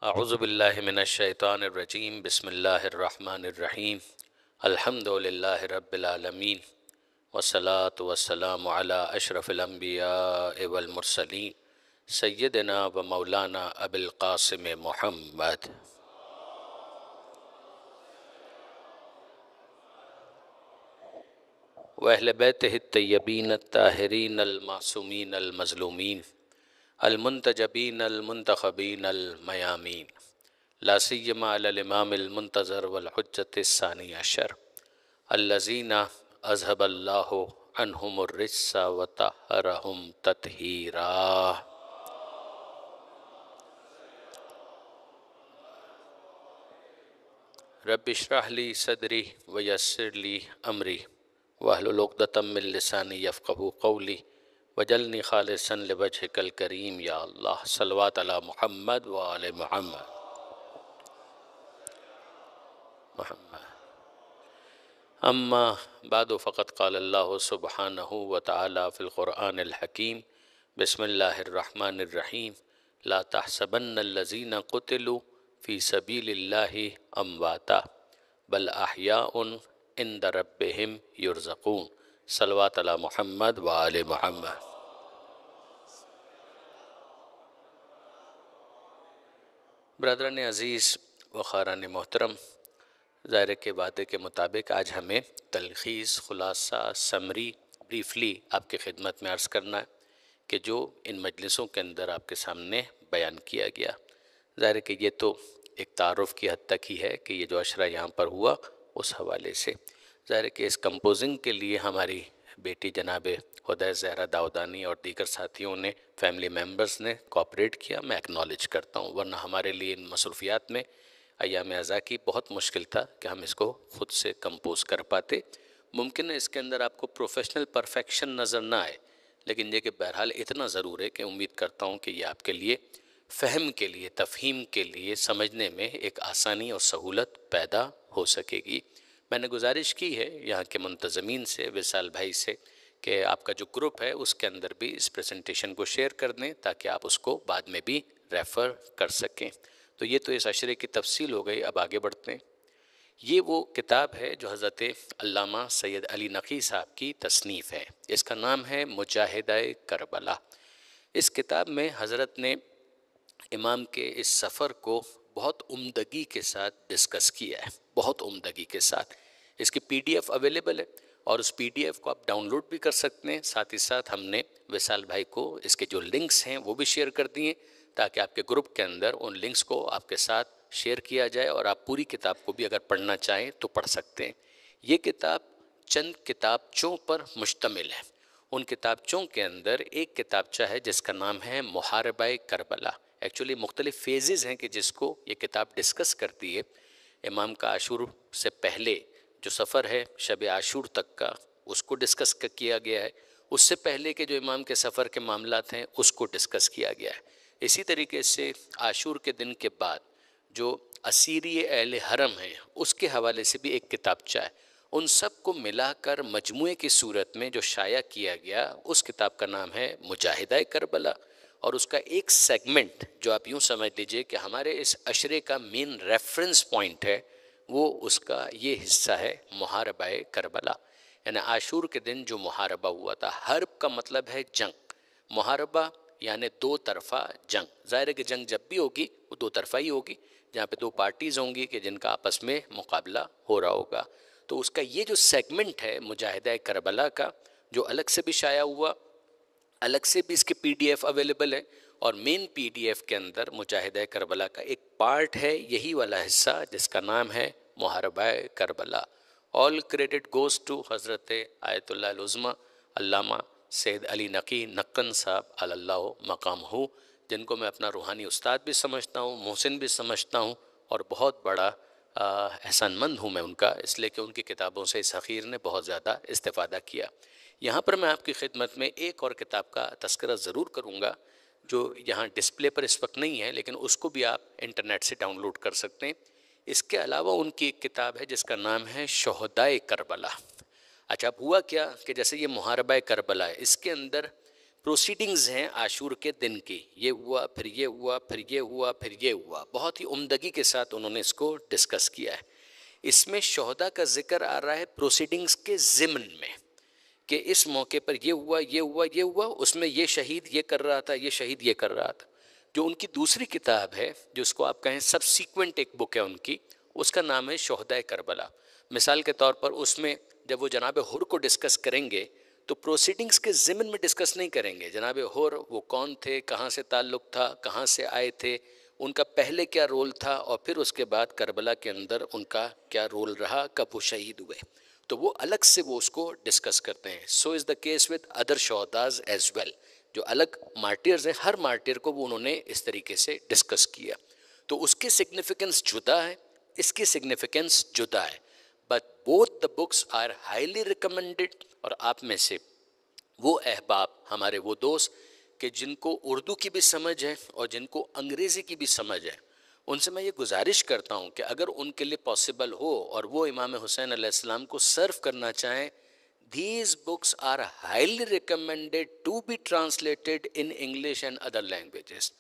اعوذ باللہ من الشیطان الرجیم بسم اللہ الرحمن الرحیم الحمد للہ رب العالمین والصلاة والسلام علی اشرف الانبیاء والمرسلین سیدنا و مولانا ابی القاسم محمد واہل بیتہ الطیبین الطاہرین المعصومین المظلومین المنتجبین المنتخبین المیامین لا سیما علی الامام المنتظر والحجت الثانی عشر الذین اذهب اللہ عنہم الرجس وطہرہم تطہیرا۔ رب اشرح لی صدری ویسر لی امری واحلل عقدۃ من لسانی یفقہوا قولی وجلنی خالصا لوجہک الکریم یا اللہ۔ صلوات علی محمد وآل محمد محمد اما بعد فقد قال اللہ سبحانہ وتعالی فی القرآن الحکیم بسم اللہ الرحمن الرحیم لا تحسبن الذین قتلوا فی سبیل اللہ امواتا بل احیاء عند ربہم یرزقون۔ صلوات علی محمد وآل محمد۔ برادران عزیز و خاران محترم، ظاہر کے وعدے کے مطابق آج ہمیں تلخیص، خلاصہ، سمری بریفلی آپ کی خدمت میں عرض کرنا ہے کہ جو ان مجلسوں کے اندر آپ کے سامنے بیان کیا گیا۔ ظاہر کہ یہ تو ایک تعارف کی حد تک ہی ہے کہ یہ جو عشرہ یہاں پر ہوا اس حوالے سے ظاہر کہ اس کمپوزنگ کے لیے ہماری بیٹی جناب خدای زہرا داؤدانی اور دیگر ساتھیوں نے، فیملی ممبرز نے کوآپریٹ کیا، میں اکنالج کرتا ہوں، ورنہ ہمارے لیے ان مصروفیات میں ایام ازاں کی بہت مشکل تھا کہ ہم اس کو خود سے کمپوز کر پاتے۔ ممکن ہے اس کے اندر آپ کو پروفیشنل پرفیکشن نظر نہ آئے، لیکن یہ کہ بہرحال اتنا ضرور ہے کہ امید کرتا ہوں کہ یہ آپ کے لیے فہم کے لیے، تفہیم کے لیے، سمجھنے میں ایک آسانی اور سہولت پیدا ہو سکے گی۔ میں نے گزارش کی ہے یہاں کے منتظمین سے، وصال بھائی سے، کہ آپ کا جو گروپ ہے اس کے اندر بھی اس پریزنٹیشن کو شیئر کر دیں تاکہ آپ اس کو بعد میں بھی ریفر کر سکیں۔ تو یہ تو اس عشرے کی تفصیل ہو گئی، اب آگے بڑھتے ہیں۔ یہ وہ کتاب ہے جو حضرت علامہ سید علی نقی صاحب کی تصنیف ہے، اس کا نام ہے مجاہدہ کربلا۔ اس کتاب میں حضرت نے امام کے اس سفر کو بہت عمدگی کے ساتھ ڈسکس کیا ہے، بہت عمدگی کے ساتھ۔ اس کی پی ڈی ایف اویلیبل ہے اور اس پی ڈی ایف کو آپ ڈاؤن لوڈ بھی کر سکتے ہیں۔ ساتھ ہی ساتھ ہم نے وصال بھائی کو اس کے جو لنکس ہیں وہ بھی شیئر کر دیے تاکہ آپ کے گروپ کے اندر ان لنکس کو آپ کے ساتھ شیئر کیا جائے اور آپ پوری کتاب کو بھی اگر پڑھنا چاہیں تو پڑھ سکتے ہیں۔ یہ کتاب چند کتابچوں پر مشتمل ہے۔ ان کتابچوں کے اندر ایک کتابچہ ہے جس کا نام ہے محاربہ کربلا۔ ایکچولی مختلف فیزز ہیں کہ جس کو یہ کتاب ڈسکس کرتی ہے۔ امام کا عاشور سے پہلے جو سفر ہے شب عاشور تک کا، اس کو ڈسکس کیا گیا ہے۔ اس سے پہلے کے جو امام کے سفر کے معاملات ہیں اس کو ڈسکس کیا گیا ہے۔ اسی طریقے سے عاشور کے دن کے بعد جو اسیری اہل حرم ہیں اس کے حوالے سے بھی ایک کتابچہ ہے۔ ان سب کو ملا کر مجموعے کی صورت میں جو شائع کیا گیا اس کتاب کا نام ہے مجاہدہ کربلا، اور اس کا ایک سیگمنٹ جو آپ یوں سمجھ لیجئے کہ ہمارے اس عشرے کا مین ریفرنس پوائنٹ ہے، وہ اس کا یہ حصہ ہے محاربہ کربلا، یعنی عاشور کے دن جو محاربہ ہوا تھا۔ حرب کا مطلب ہے جنگ، محاربہ یعنی دو طرفہ جنگ۔ ظاہر ہے کہ جنگ جب بھی ہوگی وہ دو طرفہ ہی ہوگی، جہاں پہ دو پارٹیز ہوں گی کہ جن کا آپس میں مقابلہ ہو رہا ہوگا۔ تو اس کا یہ جو سیگمنٹ ہے مجاہدہ کربلا کا، جو الگ سے بھی شائع ہوا، الگ سے بھی اس کے پی ڈی ایف اویلیبل ہے، اور مین پی ڈی ایف کے اندر مجاہدہ کربلا کا ایک پارٹ ہے، یہی والا حصہ جس کا نام ہے محاربہ Karbala. All credit goes to حضرت آیت اللہ العظمی علامہ سید علی نقی نقن صاحب علی اللہ مقام ہوں، جن کو میں اپنا روحانی استاد بھی سمجھتا ہوں، محسن بھی سمجھتا ہوں، اور بہت بڑا احسان مند ہوں میں ان کا، اس لیے کہ ان کی کتابوں سے اس حقیر نے بہت زیادہ استفادہ کیا۔ یہاں پر میں آپ کی خدمت میں ایک اور کتاب کا تذکرہ ضرور کروں گا جو یہاں ڈسپلے پر اس وقت نہیں ہے، لیکن اس کو بھی آپ انٹرنیٹ سے ڈاؤن لوڈ کر سکتے ہیں۔ اس کے علاوہ ان کی ایک کتاب ہے جس کا نام ہے شہدائے کربلا۔ اچھا، اب ہوا کیا کہ جیسے یہ محاربہ کربلا ہے، اس کے اندر پروسیڈنگز ہیں عاشور کے دن کی، یہ ہوا پھر یہ ہوا پھر یہ ہوا پھر یہ ہوا، بہت ہی عمدگی کے ساتھ انہوں نے اس کو ڈسکس کیا ہے۔ اس میں شہداء کا ذکر آ رہا ہے پروسیڈنگز کے ضمن میں، کہ اس موقع پر یہ ہوا یہ ہوا یہ ہوا، اس میں یہ شہید یہ کر رہا تھا، یہ شہید یہ کر رہا تھا۔ جو ان کی دوسری کتاب ہے، جو اس کو آپ کہیں سب سیکوینٹ ایک بک ہے ان کی، اس کا نام ہے شہدائے کربلا۔ مثال کے طور پر اس میں جب وہ جناب حر کو ڈسکس کریں گے تو پروسیڈنگز کے ضمن میں ڈسکس نہیں کریں گے، جناب حر وہ کون تھے، کہاں سے تعلق تھا، کہاں سے آئے تھے، ان کا پہلے کیا رول تھا، اور پھر اس کے بعد کربلا کے اندر ان کا کیا رول رہا، کب وہ شہید ہوئے، تو وہ الگ سے وہ اس کو ڈسکس کرتے ہیں۔ So is the case with other شہداز ایز ویل، جو الگ مارٹیرز ہیں، ہر مارٹیر کو وہ انہوں نے اس طریقے سے ڈسکس کیا، تو اس کی سگنیفیکنس جدا ہے، اس کی سگنیفیکنس جدا ہے، but both the books are highly recommended. اور آپ میں سے وہ احباب، ہمارے وہ دوست کہ جن کو اردو کی بھی سمجھ ہے اور جن کو انگریزی کی بھی سمجھ ہے، ان سے میں یہ گزارش کرتا ہوں کہ اگر ان کے لیے پاسبل ہو اور وہ امام حسین علیہ السلام کو سرو کرنا چاہیں، these books are highly recommended to be translated in English and other languages۔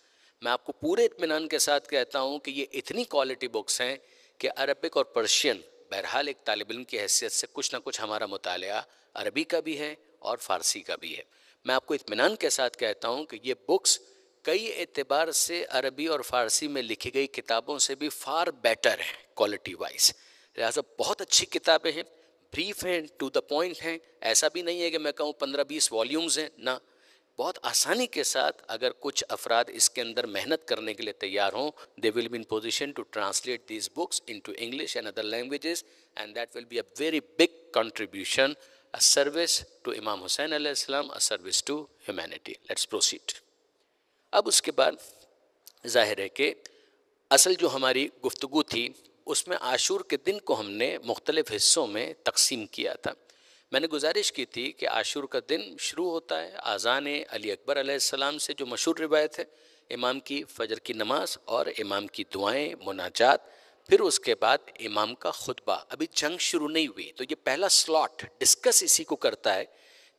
میں آپ کو پورے اطمینان کے ساتھ کہتا ہوں کہ یہ اتنی کوالٹی بکس ہیں کہ عربک اور پرشین، بہرحال ایک طالب علم کی حیثیت سے کچھ نہ کچھ ہمارا مطالعہ عربی کا بھی ہے اور فارسی کا بھی ہے، میں آپ کو اطمینان کے ساتھ کہتا ہوں کہ یہ بکس کئی اعتبار سے عربی اور فارسی میں لکھی گئی کتابوں سے بھی فار بیٹر ہیں کوالٹی وائز، لہٰذا بہت اچھی کتابیں ہیں، بریف ہیں، ٹو دا پوائنٹ ہیں، ایسا بھی نہیں ہے کہ میں کہوں 15-20 والیومز ہیں، نہ، بہت آسانی کے ساتھ اگر کچھ افراد اس کے اندر محنت کرنے کے لیے تیار ہوں، they will be in position to translate these books into English and other languages, and that will be a very big contribution, a service to Imam Hussain علیہ السلام, a service to humanity۔ Let's proceed۔ اب اس کے بعد ظاہر ہے کہ اصل جو ہماری گفتگو تھی اس میں عاشور کے دن کو ہم نے مختلف حصوں میں تقسیم کیا تھا۔ میں نے گزارش کی تھی کہ عاشور کا دن شروع ہوتا ہے اذان علی اکبر علیہ السلام سے، جو مشہور روایت ہے، امام کی فجر کی نماز اور امام کی دعائیں، مناجات، پھر اس کے بعد امام کا خطبہ۔ ابھی جنگ شروع نہیں ہوئی، تو یہ پہلا سلاٹ ڈسکس اسی کو کرتا ہے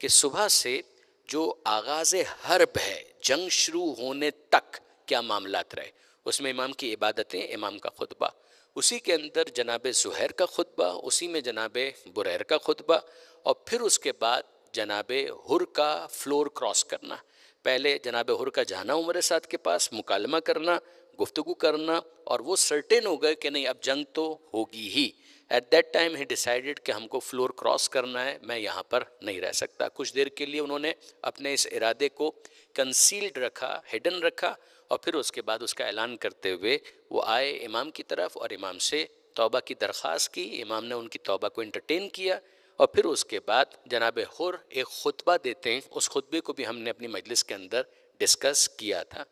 کہ صبح سے جو آغاز حرب ہے، جنگ شروع ہونے تک کیا معاملات رہے، اس میں امام کی عبادتیں، امام کا خطبہ، اسی کے اندر جناب زہیر کا خطبہ، اسی میں جناب بریر کا خطبہ، اور پھر اس کے بعد جناب حر کا فلور کراس کرنا۔ پہلے جناب حر کا جانا عمر سعد کے پاس، مکالمہ کرنا، گفتگو کرنا، اور وہ سرٹین ہو گئے کہ نہیں اب جنگ تو ہوگی ہی۔ ایٹ دیٹ ٹائم ہی ڈیسائیڈڈ کہ ہم کو فلور کراس کرنا ہے، میں یہاں پر نہیں رہ سکتا۔ کچھ دیر کے لیے انہوں نے اپنے اس ارادے کو کنسیلڈ رکھا، ہڈن رکھا، اور پھر اس کے بعد اس کا اعلان کرتے ہوئے وہ آئے امام کی طرف اور امام سے توبہ کی درخواست کی، امام نے ان کی توبہ کو انٹرٹین کیا، اور پھر اس کے بعد جناب حر ایک خطبہ دیتے ہیں، اس خطبے کو بھی ہم نے اپنی مجلس کے اندر ڈسکس کیا تھا،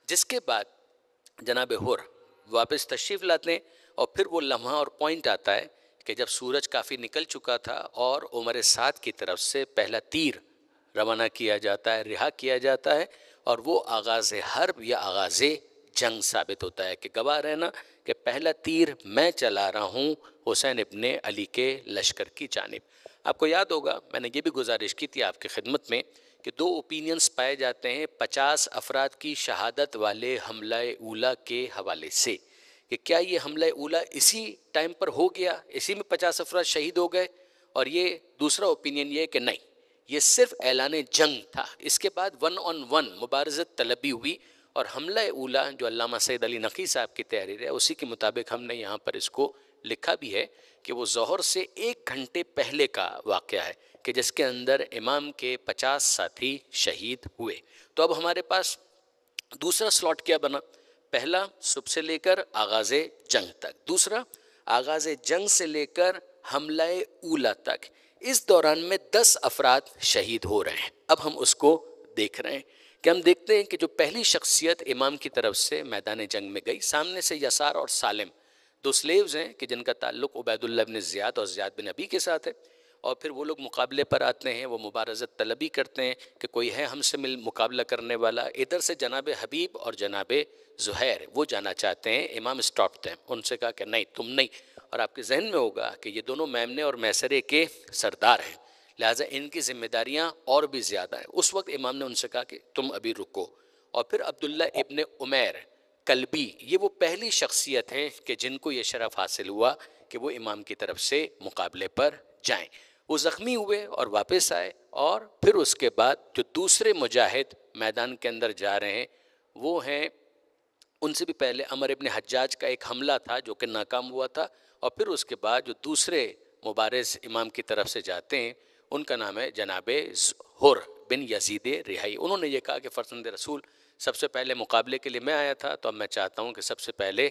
جس کے بعد جناب حر واپس تشریف لاتے ہیں، اور پھر وہ لمحہ اور پوائنٹ آتا ہے کہ جب سورج کافی نکل چکا تھا اور عمر سعد کی طرف سے پہلا تیر روانہ کیا جاتا ہے، رہا کیا جاتا ہے، اور وہ آغاز حرب یا آغاز جنگ ثابت ہوتا ہے کہ گواہ رہنا کہ پہلا تیر میں چلا رہا ہوں حسین ابن علی کے لشکر کی جانب۔ آپ کو یاد ہوگا میں نے یہ بھی گزارش کی تھی آپ کی خدمت میں کہ دو اوپینینز پائے جاتے ہیں 50 افراد کی شہادت والے حملہ اولیٰ کے حوالے سے، کہ کیا یہ حملہ اولیٰ اسی ٹائم پر ہو گیا، اسی میں 50 افراد شہید ہو گئے، اور یہ دوسرا اوپینین یہ کہ نہیں، یہ صرف اعلان جنگ تھا، اس کے بعد 1 on 1 مبارزت طلبی ہوئی، اور حملہ اولیٰ جو علامہ سید علی نقی صاحب کی تحریر ہے اسی کے مطابق ہم نے یہاں پر اس کو لکھا بھی ہے کہ وہ ظہر سے 1 گھنٹے پہلے کا واقعہ ہے، کہ جس کے اندر امام کے 50 ساتھی شہید ہوئے۔ تو اب ہمارے پاس دوسرا سلاٹ کیا بنا؟ پہلا صبح سے لے کر آغاز جنگ تک، دوسرا آغاز جنگ سے لے کر حملہ اولیٰ تک، اس دوران میں 10 افراد شہید ہو رہے ہیں۔ اب ہم اس کو دیکھ رہے ہیں کہ ہم دیکھتے ہیں کہ جو پہلی شخصیت امام کی طرف سے میدان جنگ میں گئی، سامنے سے یسار اور سالم، 2 سلیوز ہیں کہ جن کا تعلق عبید اللہ بن زیاد اور زیاد بن ابی کے ساتھ ہے، اور پھر وہ لوگ مقابلے پر آتے ہیں، وہ مبارزت طلبی کرتے ہیں کہ کوئی ہے ہم سے مقابلہ کرنے والا۔ ادھر سے جناب حبیب اور جناب زہیر وہ جانا چاہتے ہیں، امام اسٹاپتے ہیں، ان سے کہا کہ نہیں تم نہیں، اور آپ کے ذہن میں ہوگا کہ یہ دونوں میمنے اور میسرے کے سردار ہیں، لہٰذا ان کی ذمہ داریاں اور بھی زیادہ ہیں۔ اس وقت امام نے ان سے کہا کہ تم ابھی رکو۔ اور پھر عبداللہ ابن عمیر کلبی، یہ وہ پہلی شخصیت ہیں کہ جن کو یہ شرف حاصل ہوا کہ وہ امام کی طرف سے مقابلے پر جائیں۔ وہ زخمی ہوئے اور واپس آئے، اور پھر اس کے بعد جو دوسرے مجاہد میدان کے اندر جا رہے ہیں وہ ہیں، ان سے بھی پہلے عمر ابن حجاج کا ایک حملہ تھا جو کہ ناکام ہوا تھا، اور پھر اس کے بعد جو دوسرے مبارز امام کی طرف سے جاتے ہیں ان کا نام ہے جناب زہر بن یزید رہائی۔ انہوں نے یہ کہا کہ فرزند رسول سب سے پہلے مقابلے کے لیے میں آیا تھا، تو اب میں چاہتا ہوں کہ سب سے پہلے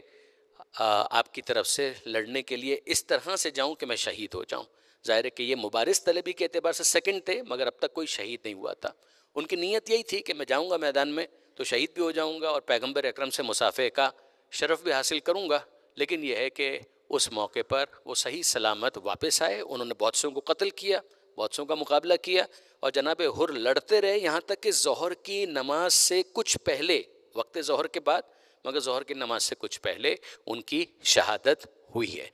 آپ کی طرف سے لڑنے کے لیے اس طرح سے جاؤں کہ میں شہید ہو جاؤں۔ ظاہر ہے کہ یہ مبارز طلبی کے اعتبار سے سیکنڈ تھے، مگر اب تک کوئی شہید نہیں ہوا تھا۔ ان کی نیت یہی تھی کہ میں جاؤں گا میدان میں تو شہید بھی ہو جاؤں گا اور پیغمبر اکرم سے مصافحے کا شرف بھی حاصل کروں گا، لیکن یہ ہے کہ اس موقع پر وہ صحیح سلامت واپس آئے۔ انہوں نے بہت سوں کو قتل کیا، بہت سوں کا مقابلہ کیا، اور جناب حر لڑتے رہے یہاں تک کہ ظہر کی نماز سے کچھ پہلے، وقت ظہر کے بعد مگر ظہر کی نماز سے کچھ پہلے ان کی شہادت ہوئی ہے۔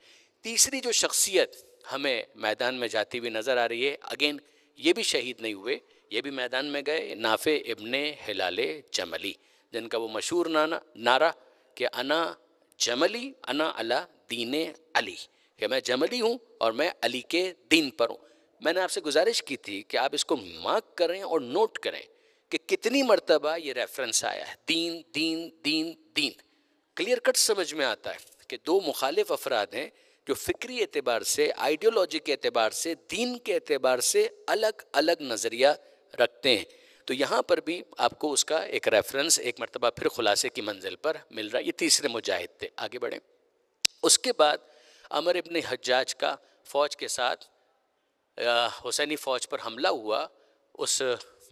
تیسری جو شخصیت ہمیں میدان میں جاتی ہوئی نظر آ رہی ہے، اگین یہ بھی شہید نہیں ہوئے، یہ بھی میدان میں گئے، نافع ابن ہلال جملی، جن کا وہ مشہور نعرہ کہ انا جملی انا علی دین علی، کہ میں جملی ہوں اور میں علی کے دین پر ہوں۔ میں نے آپ سے گزارش کی تھی کہ آپ اس کو مارک کریں اور نوٹ کریں کہ کتنی مرتبہ یہ ریفرنس آیا ہے، دین دین دین دین۔ کلیئر کٹ سمجھ میں آتا ہے کہ دو مخالف افراد ہیں جو فکری اعتبار سے، آئیڈیولوجی کے اعتبار سے، دین کے اعتبار سے الگ الگ نظریہ رکھتے ہیں۔ تو یہاں پر بھی آپ کو اس کا ایک ریفرنس ایک مرتبہ پھر خلاصے کی منزل پر مل رہا ہے۔ یہ تیسرے مجاہد تھے۔ آگے بڑھیں۔ اس کے بعد عمر ابن حجاج کا فوج کے ساتھ حسینی فوج پر حملہ ہوا اس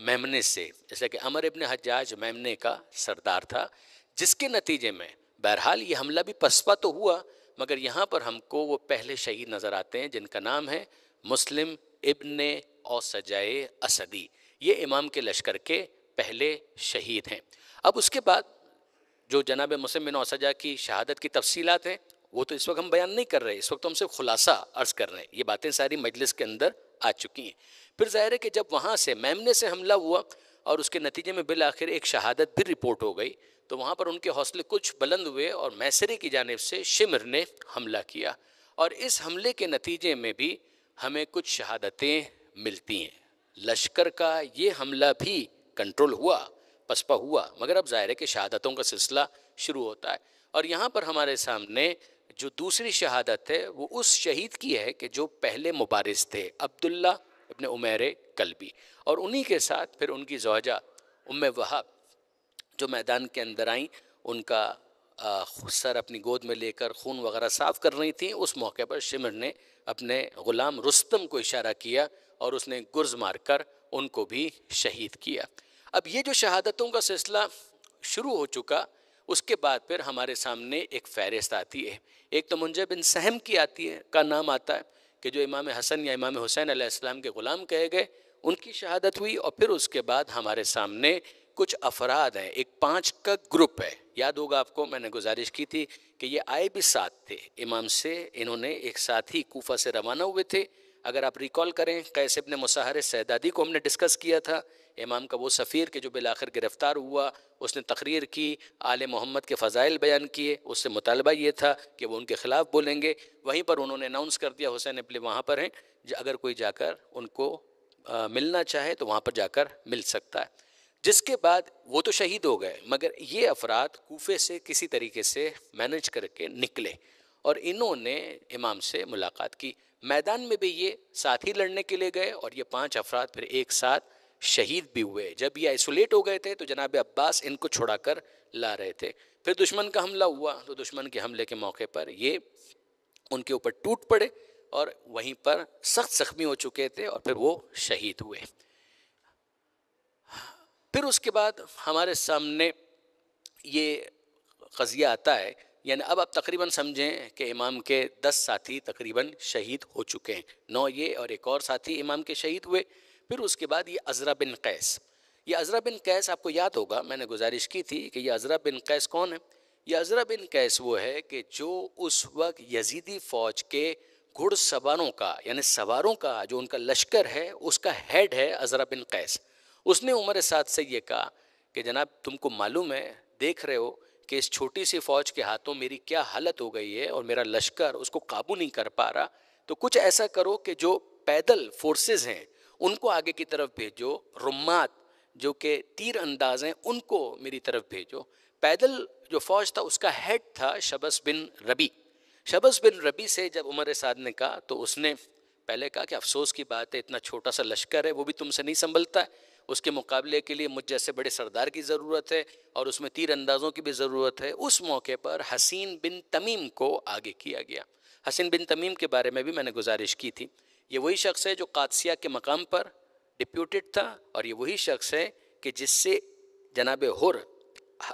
میمنے سے، جیسے کہ عمر ابن حجاج میمنے کا سردار تھا، جس کے نتیجے میں بہرحال یہ حملہ بھی پسپا تو ہوا، مگر یہاں پر ہم کو وہ پہلے شہید نظر آتے ہیں جن کا نام ہے مسلم ابن اوسجائے اسدی۔ یہ امام کے لشکر کے پہلے شہید ہیں۔ اب اس کے بعد جو جناب مسلم بن اوسجا کی شہادت کی تفصیلات ہیں وہ تو اس وقت ہم بیان نہیں کر رہے، اس وقت ہم صرف خلاصہ عرض کر رہے ہیں، یہ باتیں ساری مجلس کے اندر آ چکی ہیں۔ پھر ظاہر ہے کہ جب وہاں سے میمنے سے حملہ ہوا اور اس کے نتیجے میں بالآخر ایک شہادت بھی رپورٹ ہو گئی، تو وہاں پر ان کے حوصلے کچھ بلند ہوئے اور میسرے کی جانب سے شمر نے حملہ کیا، اور اس حملے کے نتیجے میں بھی ہمیں کچھ شہادتیں ملتی ہیں۔ لشکر کا یہ حملہ بھی کنٹرول ہوا، پسپا ہوا، مگر اب ظاہر ہے کہ شہادتوں کا سلسلہ شروع ہوتا ہے، اور یہاں پر ہمارے سامنے جو دوسری شہادت ہے وہ اس شہید کی ہے کہ جو پہلے مبارز تھے، عبداللہ ابن عمیر کلبی، اور انہی کے ساتھ پھر ان کی زوجہ ام وہب جو میدان کے اندر آئیں، ان کا سر اپنی گود میں لے کر خون وغیرہ صاف کر رہی تھیں۔ اس موقع پر شمر نے اپنے غلام رستم کو اشارہ کیا اور اس نے گرز مار کر ان کو بھی شہید کیا۔ اب یہ جو شہادتوں کا سلسلہ شروع ہو چکا، اس کے بعد پھر ہمارے سامنے ایک فہرست آتی ہے۔ ایک تو منجہ بن سہم کی آتی ہے، کا نام آتا ہے کہ جو امام حسن یا امام حسین علیہ السلام کے غلام کہے گئے، ان کی شہادت ہوئی، اور پھر اس کے بعد ہمارے سامنے کچھ افراد ہیں، ایک 5 کا گروپ ہے۔ یاد ہوگا آپ کو میں نے گزارش کی تھی کہ یہ آئے بھی ساتھ تھے امام سے، انہوں نے ایک ساتھ ہی کوفہ سے روانہ ہوئے تھے۔ اگر آپ ریکال کریں قیس ابن مصہر سیدادی کو ہم نے ڈسکس کیا تھا، امام کا وہ سفیر کہ جو بالآخر گرفتار ہوا، اس نے تقریر کی، آل محمد کے فضائل بیان کیے، اس سے مطالبہ یہ تھا کہ وہ ان کے خلاف بولیں گے۔ وہیں پر انہوں نے اناؤنس کر دیا حسین ابن وہاں پر ہیں، اگر کوئی جا کر ان کو ملنا چاہے تو وہاں پر جا کر مل سکتا ہے۔ جس کے بعد وہ تو شہید ہو گئے، مگر یہ افراد کوفے سے کسی طریقے سے مینج کر کے نکلے اور انہوں نے امام سے ملاقات کی۔ میدان میں بھی یہ ساتھ ہی لڑنے کے لیے گئے، اور یہ 5 افراد پھر ایک ساتھ شہید بھی ہوئے۔ جب یہ آئسولیٹ ہو گئے تھے تو جناب عباس ان کو چھڑا کر لا رہے تھے۔ پھر دشمن کا حملہ ہوا تو دشمن کے حملے کے موقع پر یہ ان کے اوپر ٹوٹ پڑے اور وہیں پر سخت زخمی ہو چکے تھے، اور پھر وہ شہید ہوئے۔ پھر اس کے بعد ہمارے سامنے یہ قضیہ آتا ہے، یعنی اب آپ تقریباً سمجھیں کہ امام کے 10 ساتھی تقریباً شہید ہو چکے ہیں، 9 یہ اور ایک اور ساتھی امام کے شہید ہوئے۔ پھر اس کے بعد یہ عزرہ بن قیس، یہ عزرہ بن قیس آپ کو یاد ہوگا میں نے گزارش کی تھی کہ یہ عزرہ بن قیس کون ہے؟ یہ عزرہ بن قیس وہ ہے کہ جو اس وقت یزیدی فوج کے گھڑ سواروں کا یعنی سواروں کا جو ان کا لشکر ہے اس کا ہیڈ ہے عزرہ بن قیس. اس نے عمر سعد سے یہ کہا کہ جناب تم کو معلوم ہے، دیکھ رہے ہو کہ اس چھوٹی سی فوج کے ہاتھوں میری کیا حالت ہو گئی ہے اور میرا لشکر اس کو قابو نہیں کر پا رہا، تو کچھ ایسا کرو کہ جو پیدل فورسز ہیں ان کو آگے کی طرف بھیجو، رمات جو کہ تیر انداز ہیں ان کو میری طرف بھیجو. پیدل جو فوج تھا اس کا ہیڈ تھا شبس بن ربی. شبس بن ربی سے جب عمر سعد نے کہا تو اس نے پہلے کہا کہ افسوس کی بات ہے، اتنا چھوٹا سا لشکر ہے وہ بھی تم سے نہیں سنبھلتا ہے، اس کے مقابلے کے لیے مجھ جیسے بڑے سردار کی ضرورت ہے اور اس میں تیر اندازوں کی بھی ضرورت ہے. اس موقع پر حسین بن تمیم کو آگے کیا گیا. حسین بن تمیم کے بارے میں بھی میں نے گزارش کی تھی. یہ وہی شخص ہے جو قادسیہ کے مقام پر ڈپیوٹیڈ تھا اور یہ وہی شخص ہے کہ جس سے جناب حر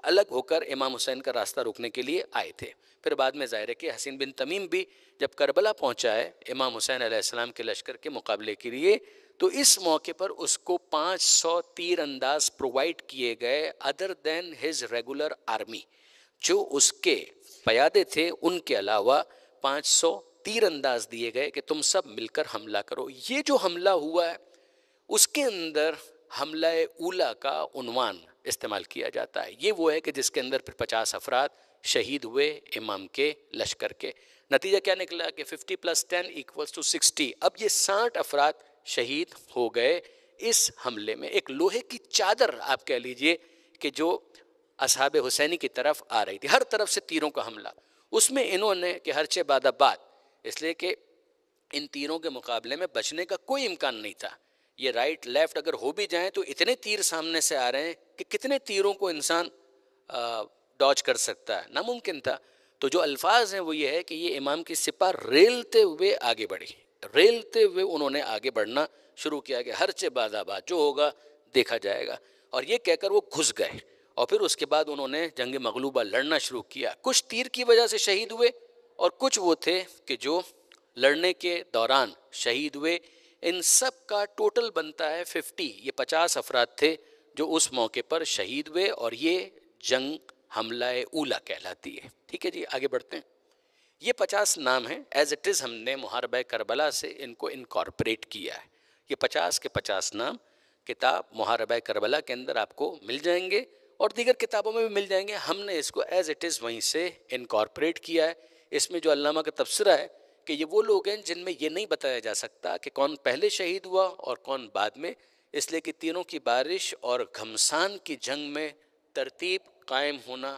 الگ ہو کر امام حسین کا راستہ روکنے کے لیے آئے تھے. پھر بعد میں ظاہر ہے کہ حسین بن تمیم بھی جب کربلا پہنچا ہے امام حسین علیہ السلام کے لشکر کے مقابلے کے لیے، تو اس موقع پر اس کو 500 تیر انداز پرووائڈ کیے گئے ادر دین ہز ریگولر آرمی. جو اس کے پیادے تھے ان کے علاوہ 500 تیر انداز دیے گئے کہ تم سب مل کر حملہ کرو. یہ جو حملہ ہوا ہے اس کے اندر حملہ اولا کا عنوان استعمال کیا جاتا ہے. یہ وہ ہے کہ جس کے اندر پھر 50 افراد شہید ہوئے امام کے لشکر کے. نتیجہ کیا نکلا کہ 50 + 10 = 60. اب یہ 60 افراد شہید ہو گئے اس حملے میں. ایک لوہے کی چادر آپ کہہ لیجئے کہ جو اصحاب حسینی کی طرف آ رہی تھی، ہر طرف سے تیروں کا حملہ. اس میں انہوں نے کہ ہر چہ بعد بات، اس لیے کہ ان تیروں کے مقابلے میں بچنے کا کوئی امکان نہیں تھا. یہ رائٹ لیفٹ اگر ہو بھی جائیں تو اتنے تیر سامنے سے آ رہے ہیں کہ کتنے تیروں کو انسان ڈاج کر سکتا ہے، ناممکن تھا. تو جو الفاظ ہیں وہ یہ ہے کہ یہ امام کی سپاہ ریلتے ہوئے آگے بڑھی، ریلتے ہوئے انہوں نے آگے بڑھنا شروع کیا کہ ہر چہ بعد بات، جو ہوگا دیکھا جائے گا. اور یہ کہہ کر وہ گھس گئے اور پھر اس کے بعد انہوں نے جنگ مغلوبہ لڑنا شروع کیا. کچھ تیر کی وجہ سے شہید ہوئے اور کچھ وہ تھے کہ جو لڑنے کے دوران شہید ہوئے. ان سب کا ٹوٹل بنتا ہے 50. یہ 50 افراد تھے جو اس موقع پر شہید ہوئے اور یہ جنگ حملہ اولا کہلاتی ہے. ٹھیک ہے جی، آگے بڑھتے ہیں. یہ 50 نام ہیں، ایز اٹ از ہم نے محاربہ کربلا سے ان کو انکارپوریٹ کیا ہے. یہ 50 کے 50 نام کتاب محاربہ کربلا کے اندر آپ کو مل جائیں گے اور دیگر کتابوں میں بھی مل جائیں گے. ہم نے اس کو ایز اٹ از وہیں سے انکارپوریٹ کیا ہے. اس میں جو علامہ کا تبصرہ ہے کہ یہ وہ لوگ ہیں جن میں یہ نہیں بتایا جا سکتا کہ کون پہلے شہید ہوا اور کون بعد میں، اس لیے کہ تینوں کی بارش اور گھمسان کی جنگ میں ترتیب قائم ہونا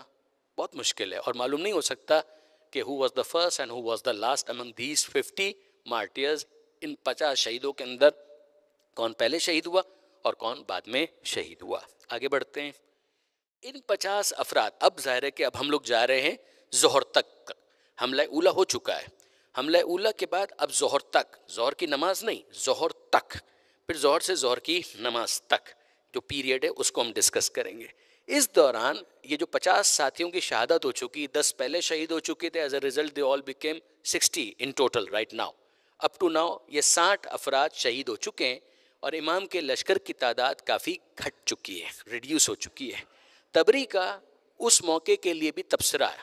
بہت مشکل ہے اور معلوم نہیں ہو سکتا کہ who was the first and who was the last among these 50 martyrs. ان 50 شہیدوں کے اندر کون پہلے شہید ہوا اور کون بعد میں شہید ہوا. آگے بڑھتے ہیں. ان 50 افراد، اب ظاہر ہے کہ اب ہم لوگ جا رہے ہیں ظہر تک. حملہ اولا ہو چکا ہے. حملہ اولا کے بعد اب ظہر تک، ظہر کی نماز نہیں، ظہر تک، پھر ظہر سے ظہر کی نماز تک جو پیریڈ ہے اس کو ہم ڈسکس کریں گے. اس دوران یہ جو 50 ساتھیوں کی شہادت ہو چکی، 10 پہلے شہید ہو چکے تھے. As a result they all became 60 in total right now. Up to now یہ 60 افراد شہید ہو چکے ہیں اور امام کے لشکر کی تعداد کافی گھٹ چکی ہے، ریڈیوس ہو چکی ہے. تبری کا اس موقع کے لیے بھی تبصرہ ہے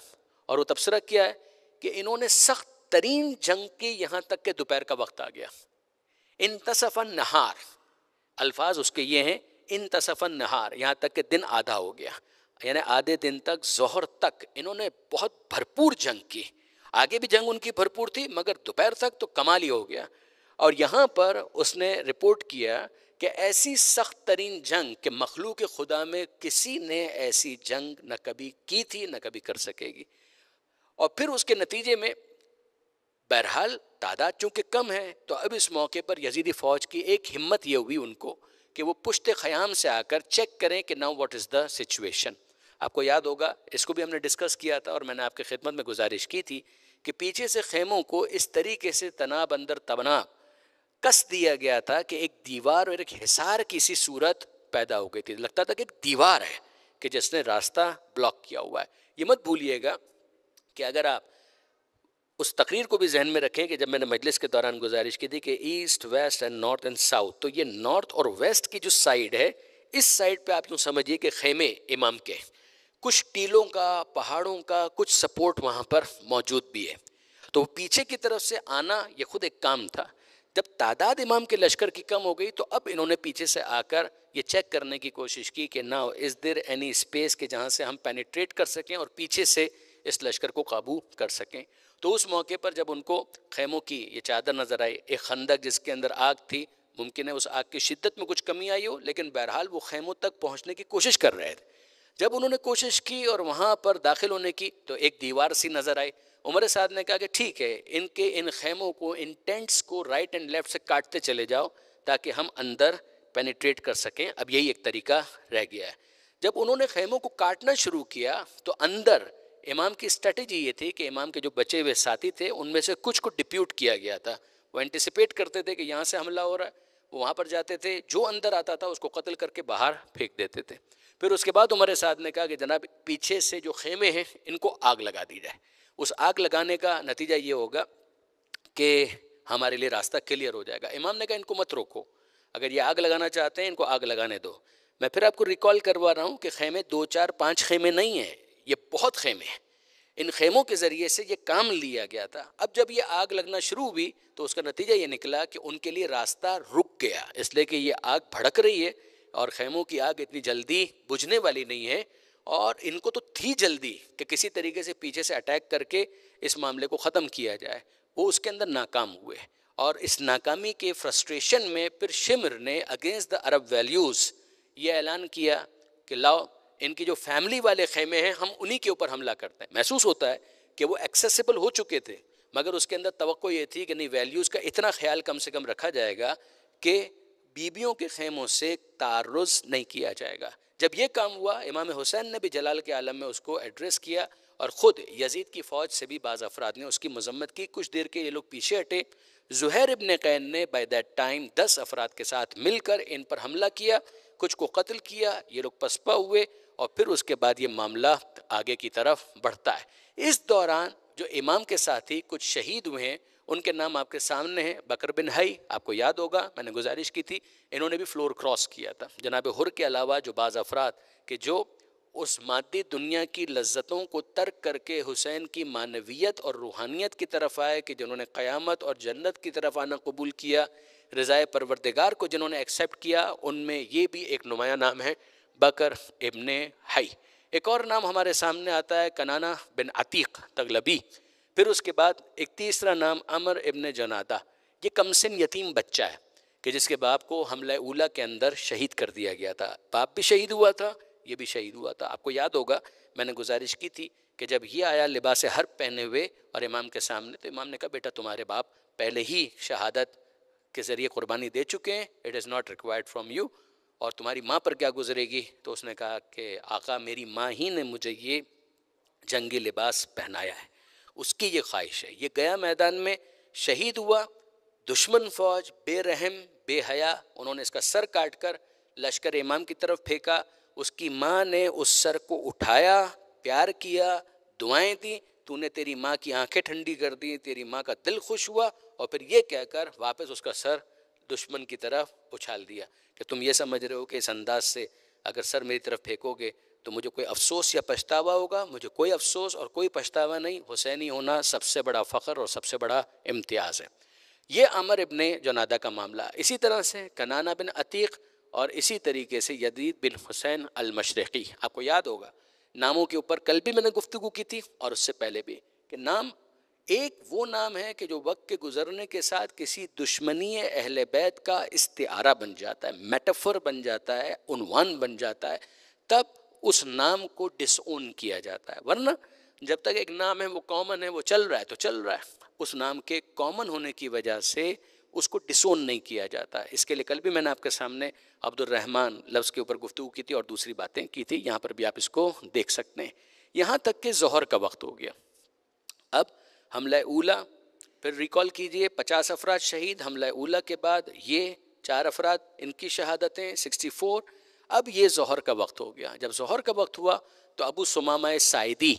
اور وہ تبصرہ کیا ہے کہ انہوں نے سخت ترین جنگ کی یہاں تک کہ دوپہر کا وقت آ گیا. انتصف النہار، الفاظ اس کے یہ ہیں انتصف النہار، یہاں تک کہ دن آدھا ہو گیا، یعنی آدھے دن تک ظہر تک انہوں نے بہت بھرپور جنگ کی. آگے بھی جنگ ان کی بھرپور تھی مگر دوپہر تک تو کمال ہی ہو گیا. اور یہاں پر اس نے رپورٹ کیا کہ ایسی سخت ترین جنگ کہ مخلوق خدا میں کسی نے ایسی جنگ نہ کبھی کی تھی نہ کبھی کر سکے گی. اور پھر اس کے نتیجے میں بہرحال تعداد چونکہ کم ہے تو اب اس موقع پر یزیدی فوج کی ایک ہمت یہ ہوئی ان کو کہ وہ پشت خیام سے آ کر چیک کریں کہ now what is the situation. آپ کو یاد ہوگا اس کو بھی ہم نے ڈسکس کیا تھا اور میں نے آپ کی خدمت میں گزارش کی تھی کہ پیچھے سے خیموں کو اس طریقے سے تناب اندر تناب کس دیا گیا تھا کہ ایک دیوار اور ایک حصار کی سی صورت پیدا ہو گئی تھی. لگتا تھا کہ ایک دیوار ہے کہ جس نے راستہ بلاک کیا ہوا ہے. یہ مت بھولیے گا کہ اگر آپ اس تقریر کو بھی ذہن میں رکھیں کہ جب میں نے مجلس کے دوران گزارش کی تھی کہ east west and north and south, تو یہ نارتھ اور ویسٹ کی جو سائیڈ ہے اس سائیڈ پہ آپ یوں سمجھیے کہ خیمے امام کے کچھ ٹیلوں کا، پہاڑوں کا کچھ سپورٹ وہاں پر موجود بھی ہے. تو پیچھے کی طرف سے آنا یہ خود ایک کام تھا. جب تعداد امام کے لشکر کی کم ہو گئی تو اب انہوں نے پیچھے سے آ کر یہ چیک کرنے کی کوشش کی کہ now is there any space کہ جہاں سے ہم پینیٹریٹ کر سکیں اور پیچھے سے اس لشکر کو قابو کر سکیں. تو اس موقع پر جب ان کو خیموں کی یہ چادر نظر آئی، ایک خندق جس کے اندر آگ تھی، ممکن ہے اس آگ کی شدت میں کچھ کمی آئی ہو، لیکن بہرحال وہ خیموں تک پہنچنے کی کوشش کر رہے تھے. جب انہوں نے کوشش کی اور وہاں پر داخل ہونے کی تو ایک دیوار سی نظر آئی. عمر سعد نے کہا کہ ٹھیک ہے، ان خیموں کو، ان ٹینٹس کو رائٹ اینڈ لیفٹ سے کاٹتے چلے جاؤ تاکہ ہم اندر پینیٹریٹ کر سکیں. اب یہی ایک طریقہ رہ گیا ہے. جب انہوں نے خیموں کو کاٹنا شروع کیا تو اندر امام کی اسٹریٹجی یہ تھی کہ امام کے جو بچے ہوئے ساتھی تھے ان میں سے کچھ کو ڈپیوٹ کیا گیا تھا. وہ اینٹیسپیٹ کرتے تھے کہ یہاں سے حملہ ہو رہا ہے، وہ وہاں پر جاتے تھے، جو اندر آتا تھا اس کو قتل کر کے باہر پھینک دیتے تھے. پھر اس کے بعد عمر سعد نے کہا کہ جناب پیچھے سے جو خیمے ہیں ان کو آگ لگا دی جائے. اس آگ لگانے کا نتیجہ یہ ہوگا کہ ہمارے لیے راستہ کلیئر ہو جائے گا. امام نے کہا ان کو مت روکو، اگر یہ آگ لگانا چاہتے ہیں ان کو آگ لگانے دو. میں پھر آپ کو ریکال کروا رہا ہوں کہ خیمے 2 4 5 خیمے نہیں ہیں، یہ بہت خیمے ہیں. ان خیموں کے ذریعے سے یہ کام لیا گیا تھا. اب جب یہ آگ لگنا شروع ہوئی تو اس کا نتیجہ یہ نکلا کہ ان کے لیے راستہ رک گیا، اس لیے کہ یہ آگ بھڑک رہی ہے اور خیموں کی آگ اتنی جلدی بجھنے والی نہیں ہے، اور ان کو تو تھی جلدی کہ کسی طریقے سے پیچھے سے اٹیک کر کے اس معاملے کو ختم کیا جائے. وہ اس کے اندر ناکام ہوئے، اور اس ناکامی کے فرسٹریشن میں پھر شمر نے اگینسٹ دا عرب ویلیوز یہ اعلان کیا کہ لاؤ ان کی جو فیملی والے خیمے ہیں ہم انہی کے اوپر حملہ کرتے ہیں. محسوس ہوتا ہے کہ وہ ایکسیسیبل ہو چکے تھے، مگر اس کے اندر توقع یہ تھی کہ نہیں، ویلیوز کا اتنا خیال کم سے کم رکھا جائے گا کہ بیبیوں کے خیموں سے تعرض نہیں کیا جائے گا. جب یہ کام ہوا، امام حسین نے بھی جلال کے عالم میں اس کو ایڈریس کیا، اور خود یزید کی فوج سے بھی بعض افراد نے اس کی مذمت کی. کچھ دیر کے یہ لوگ پیچھے ہٹے. زہیر ابن قین نے بائی دیٹ ٹائم 10 افراد کے ساتھ مل کر ان پر حملہ کیا، کچھ کو قتل کیا، یہ لوگ پسپا ہوئے، اور پھر اس کے بعد یہ معاملہ آگے کی طرف بڑھتا ہے. اس دوران جو امام کے ساتھی کچھ شہید ہوئے ہیں ان کے نام آپ کے سامنے ہیں. بکر بن حی، آپ کو یاد ہوگا میں نے گزارش کی تھی، انہوں نے بھی فلور کراس کیا تھا. جناب حر کے علاوہ جو بعض افراد کہ جو اس مادی دنیا کی لذتوں کو ترک کر کے حسین کی معنویت اور روحانیت کی طرف آئے، کہ جنہوں نے قیامت اور جنت کی طرف آنا قبول کیا، رضائے پروردگار کو جنہوں نے ایکسیپٹ کیا، ان میں یہ بھی ایک نمایاں نام ہے بکر ابن حی. ایک اور نام ہمارے سامنے آتا ہے کنانہ بن عتیق تغلبی. پھر اس کے بعد ایک تیسرا نام عمر ابن جنادہ. یہ کمسن یتیم بچہ ہے کہ جس کے باپ کو حملہ اولیٰ کے اندر شہید کر دیا گیا تھا. باپ بھی شہید ہوا تھا، یہ بھی شہید ہوا تھا. آپ کو یاد ہوگا میں نے گزارش کی تھی کہ جب یہ آیا لباس حرب پہنے ہوئے اور امام کے سامنے، تو امام نے کہا بیٹا تمہارے باپ پہلے ہی شہادت کے ذریعے قربانی دے چکے ہیں، it is not required from you, اور تمہاری ماں پر کیا گزرے گی؟ تو اس نے کہا کہ آقا میری ماں ہی نے مجھے یہ جنگی لباس پہنایا ہے، اس کی یہ خواہش ہے. یہ گیا میدان میں شہید ہوا. دشمن فوج بے رحم بے حیا، انہوں نے اس کا سر کاٹ کر لشکر امام کی طرف پھینکا. اس کی ماں نے اس سر کو اٹھایا، پیار کیا، دعائیں دیں، تو نے تیری ماں کی آنکھیں ٹھنڈی کر دی، تیری ماں کا دل خوش ہوا، اور پھر یہ کہہ کر واپس اس کا سر دشمن کی طرف اچھال دیا کہ تم یہ سمجھ رہے ہو کہ اس انداز سے اگر سر میری طرف پھینکو گے تو مجھے کوئی افسوس یا پچھتاوا ہوگا؟ مجھے کوئی افسوس اور کوئی پچھتاوا نہیں، حسینی ہونا سب سے بڑا فخر اور سب سے بڑا امتیاز ہے. یہ عمر ابن جنادہ کا معاملہ. اسی طرح سے کنانہ بن عتیق، اور اسی طریقے سے یزید بن حسین المشرقی. آپ کو یاد ہوگا ناموں کے اوپر کل بھی میں نے گفتگو کی تھی اور اس سے پہلے بھی، کہ نام ایک وہ نام ہے کہ جو وقت کے گزرنے کے ساتھ کسی دشمنی اہل بیت کا استعارہ بن جاتا ہے، میٹافر بن جاتا ہے، عنوان بن جاتا ہے، تب اس نام کو ڈس اون کیا جاتا ہے. ورنہ جب تک ایک نام ہے وہ کامن ہے، وہ چل رہا ہے تو چل رہا ہے. اس نام کے کامن ہونے کی وجہ سے اس کو ڈس اون نہیں کیا جاتا. اس کے لیے کل بھی میں نے آپ کے سامنے عبد الرحمن لفظ کے اوپر گفتگو کی تھی اور دوسری باتیں کی تھی، یہاں پر بھی آپ اس کو دیکھ سکتے ہیں. یہاں تک کہ ظہر کا وقت ہو گیا. اب حملہ اولیٰ، پھر ریکال کیجئے 50 افراد شہید. حملہ اولیٰ کے بعد یہ 4 افراد ان کی شہادتیں 64. اب یہ ظہر کا وقت ہو گیا. جب ظہر کا وقت ہوا تو ابو ثمامہ ساعدی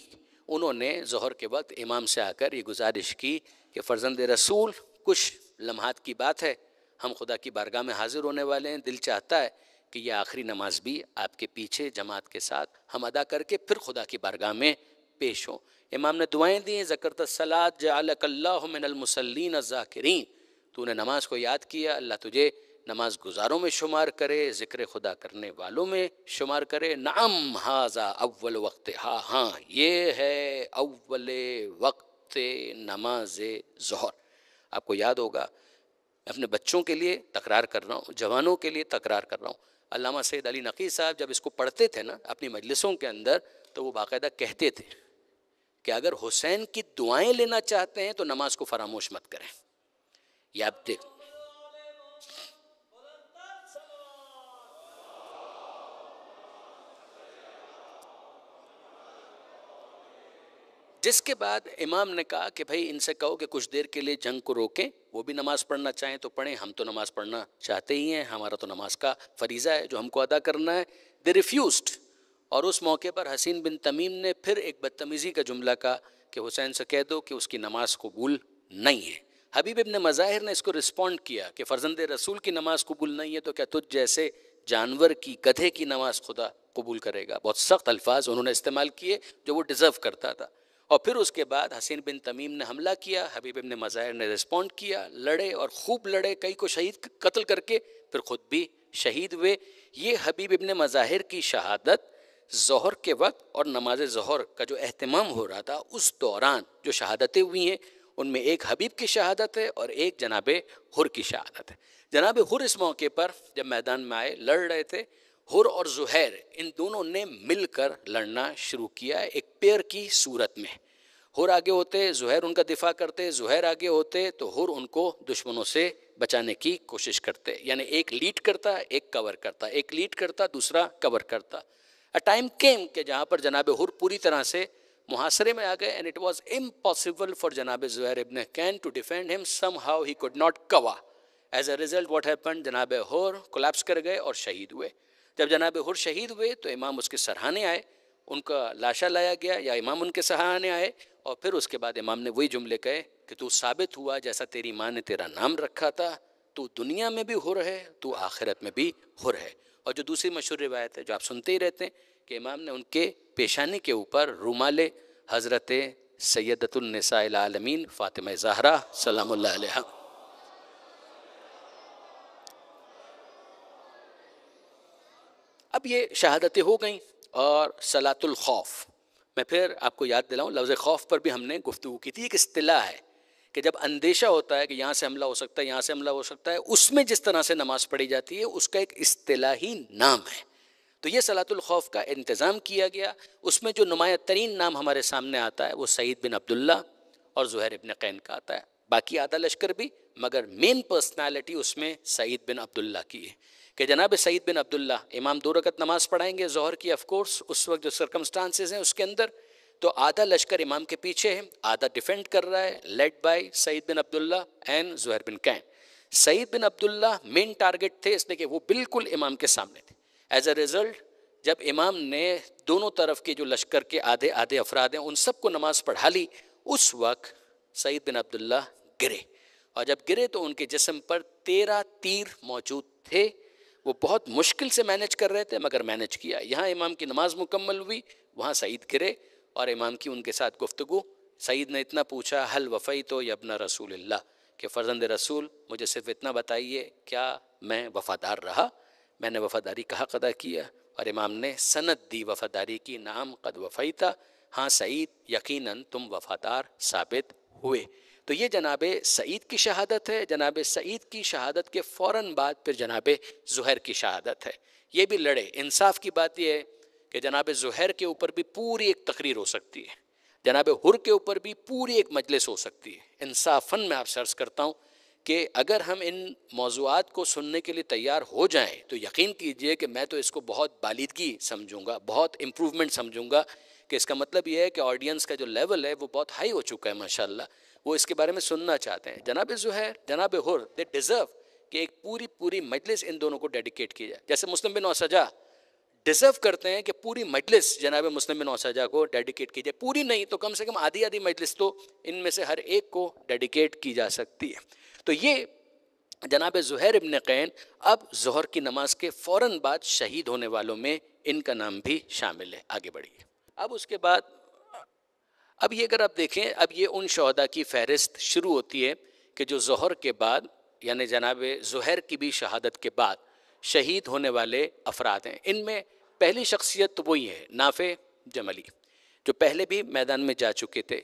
انہوں نے ظہر کے وقت امام سے آ کر یہ گزارش کی کہ فرزند رسول کچھ لمحات کی بات ہے، ہم خدا کی بارگاہ میں حاضر ہونے والے ہیں، دل چاہتا ہے کہ یہ آخری نماز بھی آپ کے پیچھے جماعت کے ساتھ ہم ادا کر کے پھر خدا کی بارگاہ میں پیش ہوں. امام نے دعائیں دی ہیں، ذکرت الصلاۃ جعلک اللہ من المصلین الذاکرین، تو نے نماز کو یاد کیا، اللہ تجھے نماز گزاروں میں شمار کرے، ذکر خدا کرنے والوں میں شمار کرے۔ نعم ھذا اول وقت، ہاں یہ ہے اول وقت نماز ظہر۔ آپ کو یاد ہوگا، اپنے بچوں کے لیے تکرار کر رہا ہوں، جوانوں کے لیے تکرار کر رہا ہوں، علامہ سید علی نقی صاحب جب اس کو پڑھتے تھے نا اپنی مجلسوں کے اندر، تو وہ باقاعدہ کہتے تھے کہ اگر حسین کی دعائیں لینا چاہتے ہیں تو نماز کو فراموش مت کریں۔ یہ آپ دیکھ، جس کے بعد امام نے کہا کہ بھائی ان سے کہو کہ کچھ دیر کے لیے جنگ کو روکیں، وہ بھی نماز پڑھنا چاہیں تو پڑھیں، ہم تو نماز پڑھنا چاہتے ہی ہیں، ہمارا تو نماز کا فریضہ ہے جو ہم کو ادا کرنا ہے۔ دے ریفیوزڈ، اور اس موقع پر حسین بن تمیم نے پھر ایک بدتمیزی کا جملہ کہا کہ حسین سے کہہ دو کہ اس کی نماز قبول نہیں ہے۔ حبیب ابن مظاہر نے اس کو رسپونڈ کیا کہ فرزند رسول کی نماز قبول نہیں ہے تو کیا تجھ جیسے جانور کی، گدھے کی نماز خدا قبول کرے گا؟ بہت سخت الفاظ انہوں نے استعمال کیے جو وہ ڈیزرو کرتا تھا۔ اور پھر اس کے بعد حسین بن تمیم نے حملہ کیا، حبیب ابن مظاہر نے رسپونڈ کیا، لڑے اور خوب لڑے، کئی کو شہید قتل کر کے پھر خود بھی شہید ہوئے۔ یہ حبیب ابن مظاہر کی شہادت ظہر کے وقت اور نماز ظہر کا جو اہتمام ہو رہا تھا اس دوران جو شہادتیں ہوئی ہیں، ان میں ایک حبیب کی شہادت ہے اور ایک جناب حر کی شہادت ہے۔ جناب حر اس موقع پر جب میدان میں آئے، لڑ رہے تھے، حر اور زہیر ان دونوں نے مل کر لڑنا شروع کیا ایک پیئر کی صورت میں۔ حر آگے ہوتے، زہیر ان کا دفاع کرتے، زہیر آگے ہوتے تو حر ان کو دشمنوں سے بچانے کی کوشش کرتے، یعنی ایک لیڈ کرتا، ایک کور کرتا، ایک لیڈ کرتا، دوسرا کور کرتا۔ A time came کہ جہاں پر جناب حر پوری طرح سے محاصرے میں آ گئے، and it was impossible for جناب زہیر ابن can to defend him. Somehow he could not cover. As a result what happened؟ جناب حر کولیپس کر گئے اور شہید ہوئے۔ جب جناب حر شہید ہوئے تو امام اس کے سرہانے آئے، ان کا لاشا لایا گیا یا امام ان کے سرہانے آئے، اور پھر اس کے بعد امام نے وہی جملے کہے کہ تو ثابت ہوا جیسا تیری ماں نے تیرا نام رکھا تھا، تو دنیا میں بھی حر ہے، تو آخرت میں بھی حر ہے۔ اور جو دوسری مشہور روایت ہے جو آپ سنتے ہی رہتے ہیں کہ امام نے ان کے پیشانی کے اوپر رومال حضرت سیدۃ النساء العالمین فاطمہ زہرا سلام اللہ علیہا۔ اب یہ شہادتیں ہو گئیں، اور صلاۃ الخوف، میں پھر آپ کو یاد دلاؤں، لفظ خوف پر بھی ہم نے گفتگو کی تھی۔ ایک اصطلاح ہے کہ جب اندیشہ ہوتا ہے کہ یہاں سے حملہ ہو سکتا ہے، یہاں سے حملہ ہو سکتا ہے، اس میں جس طرح سے نماز پڑھی جاتی ہے اس کا ایک اصطلاحی نام ہے۔ تو یہ صلاۃ الخوف کا انتظام کیا گیا۔ اس میں جو نمایاں ترین نام ہمارے سامنے آتا ہے وہ سعید بن عبداللہ اور زہیر ابن قین کا آتا ہے، باقی آدھا لشکر بھی، مگر مین پرسنالٹی اس میں سعید بن عبداللہ کی ہے کہ جناب سعید بن عبداللہ امام 2 رکعت نماز پڑھائیں گے ظہر کی، آف کورس اس وقت جو سرکمسٹانسز ہیں اس کے اندر، تو آدھا لشکر امام کے پیچھے ہے، آدھا ڈیفینڈ کر رہا ہے، led by Saeed bin Abdullah and Zuhair bin Qain. Saeed bin Abdullah main target تھے اس لیے کہ وہ بالکل امام کے سامنے تھے۔ ایز اے ریزلٹ جب امام نے دونوں طرف کے جو لشکر کے آدھے آدھے افراد ہیں ان سب کو نماز پڑھا لی، اس وقت سعید بن عبداللہ گرے، اور جب گرے تو ان کے جسم پر 13 تیر موجود تھے۔ وہ بہت مشکل سے مینج کر رہے تھے مگر مینج کیا۔ یہاں امام کی نماز مکمل ہوئی، وہاں سعید گرے، اور امام کی ان کے ساتھ گفتگو، سعید نے اتنا پوچھا حل وفیت یا ابن رسول اللہ، کہ فرزند رسول مجھے صرف اتنا بتائیے کیا میں وفادار رہا، میں نے وفاداری کا حق ادا کیا؟ اور امام نے سند دی وفاداری کی، نعم قد وفیتا، ہاں سعید یقیناً تم وفادار ثابت ہوئے۔ تو یہ جناب سعید کی شہادت ہے۔ جناب سعید کی شہادت کے فوراً بعد پھر جناب زہیر کی شہادت ہے۔ یہ بھی لڑے۔ انصاف کی بات یہ ہے کہ جناب زہیر کے اوپر بھی پوری ایک تقریر ہو سکتی ہے، جناب حر کے اوپر بھی پوری ایک مجلس ہو سکتی ہے۔ انصافاً میں آپ سے عرض کرتا ہوں کہ اگر ہم ان موضوعات کو سننے کے لیے تیار ہو جائیں تو یقین کیجئے کہ میں تو اس کو بہت بالیدگی سمجھوں گا، بہت امپروومنٹ سمجھوں گا، کہ اس کا مطلب یہ ہے کہ آڈینس کا جو لیول ہے وہ بہت ہائی ہو چکا ہے ماشاءاللہ، وہ اس کے بارے میں سننا چاہتے ہیں۔ جناب زہیر، جناب حر، دے ڈیزرو کہ ایک پوری مجلس ان دونوں کو ڈیڈیکیٹ کی جائے، جیسے مسلم بن اوسجا ڈیزرو کرتے ہیں کہ پوری مجلس جناب مسلم بن اوسجا کو ڈیڈیکیٹ کی جائے، پوری نہیں تو کم سے کم آدھی مجلس تو ان میں سے ہر ایک کو ڈیڈیکیٹ کی جا سکتی ہے۔ تو یہ جناب زہیر ابن قین اب ظہر کی نماز کے فوراً بعد شہید ہونے والوں میں ان کا نام بھی شامل ہے۔ آگے بڑھیے۔ اب اس کے بعد اب یہ اگر آپ دیکھیں، اب یہ ان شہداء کی فہرست شروع ہوتی ہے کہ جو ظہر کے بعد، یعنی جناب زہیر کی بھی شہادت کے بعد شہید ہونے والے افراد ہیں۔ ان میں پہلی شخصیت تو وہی ہے نافع جملی، جو پہلے بھی میدان میں جا چکے تھے،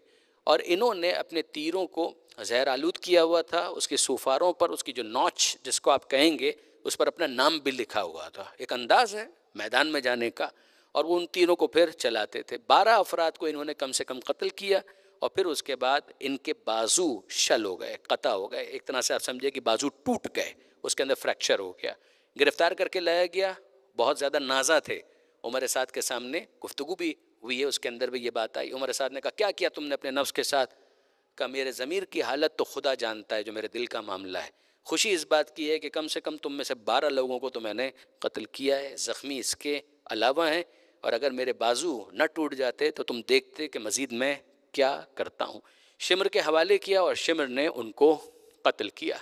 اور انہوں نے اپنے تیروں کو زہر آلود کیا ہوا تھا، اس کے سوفاروں پر اس کی جو نوچ جس کو آپ کہیں گے اس پر اپنا نام بھی لکھا ہوا تھا۔ ایک انداز ہے میدان میں جانے کا، اور وہ ان تیروں کو پھر چلاتے تھے۔ 12 افراد کو انہوں نے کم سے کم قتل کیا، اور پھر اس کے بعد ان کے بازو شل ہو گئے، قطع ہو گئے، ایک طرح سے آپ سمجھے کہ بازو ٹوٹ گئے، اس کے اندر فریکچر ہو گیا۔ گرفتار کر کے لایا گیا، بہت زیادہ نازا تھے۔ عمر سعد کے سامنے گفتگو بھی ہوئی ہے، اس کے اندر بھی یہ بات آئی۔ عمر سعد نے کہا کیا کیا تم نے اپنے نفس کے ساتھ؟ کہا میرے ضمیر کی حالت تو خدا جانتا ہے، جو میرے دل کا معاملہ ہے۔ خوشی اس بات کی ہے کہ کم سے کم تم میں سے 12 لوگوں کو تو میں نے قتل کیا ہے، زخمی اس کے علاوہ ہیں، اور اگر میرے بازو نہ ٹوٹ جاتے تو تم دیکھتے کہ مزید میں کیا کرتا ہوں۔ شمر کے حوالے کیا اور شمر نے ان کو قتل کیا۔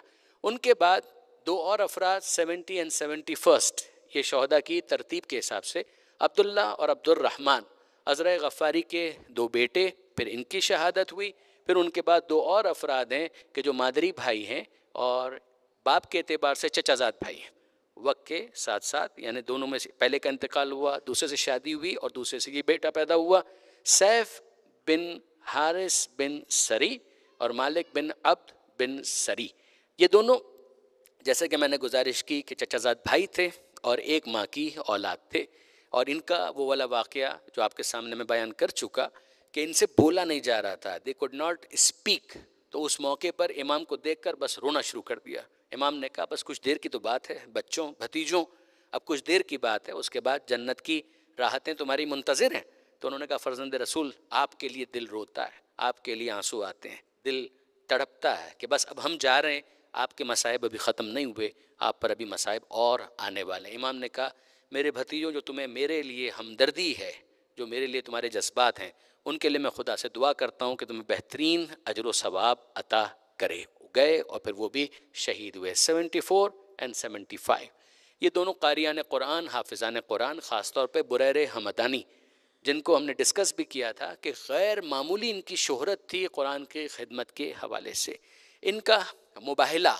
ان کے بعد 2 اور افراد 70 اور 71 یہ شہداء کی ترتیب کے حساب سے، عبداللہ اور عبد الرحمن عذرا غفاری کے 2 بیٹے، پھر ان کی شہادت ہوئی۔ پھر ان کے بعد 2 اور افراد ہیں کہ جو مادری بھائی ہیں اور باپ کے اعتبار سے چچا زاد بھائی ہیں، وقت کے ساتھ ساتھ، یعنی دونوں میں سے پہلے کا انتقال ہوا، دوسرے سے شادی ہوئی اور دوسرے سے یہ بیٹا پیدا ہوا، سیف بن حارث بن سری اور مالک بن عبد بن سری۔ یہ دونوں جیسا کہ میں نے گزارش کی کہ چچا زاد بھائی تھے اور ایک ماں کی اولاد تھے، اور ان کا وہ والا واقعہ جو آپ کے سامنے میں بیان کر چکا کہ ان سے بولا نہیں جا رہا تھا، they could not speak، تو اس موقع پر امام کو دیکھ کر بس رونا شروع کر دیا۔ امام نے کہا بس کچھ دیر کی تو بات ہے بچوں بھتیجوں، اب کچھ دیر کی بات ہے، اس کے بعد جنت کی راحتیں تمہاری منتظر ہیں۔ تو انہوں نے کہا فرزند رسول آپ کے لیے دل روتا ہے، آپ کے لیے آنسو آتے ہیں، دل تڑپتا ہے کہ بس اب ہم جا رہے ہیں، آپ کے مصائب ابھی ختم نہیں ہوئے، آپ پر ابھی مصائب اور آنے والے ہیں۔ امام نے کہا میرے بھتیجوں، جو تمہیں میرے لیے ہمدردی ہے، جو میرے لیے تمہارے جذبات ہیں، ان کے لیے میں خدا سے دعا کرتا ہوں کہ تمہیں بہترین اجر و ثواب عطا کرے۔ گئے اور پھر وہ بھی شہید ہوئے 74 اور 75۔ یہ دونوں قاریان قرآن، حافظان قرآن، خاص طور پہ بریر حمدانی، جن کو ہم نے ڈسکس بھی کیا تھا کہ غیر معمولی ان کی شہرت تھی قرآن کی خدمت کے حوالے سے۔ ان کا مباہلہ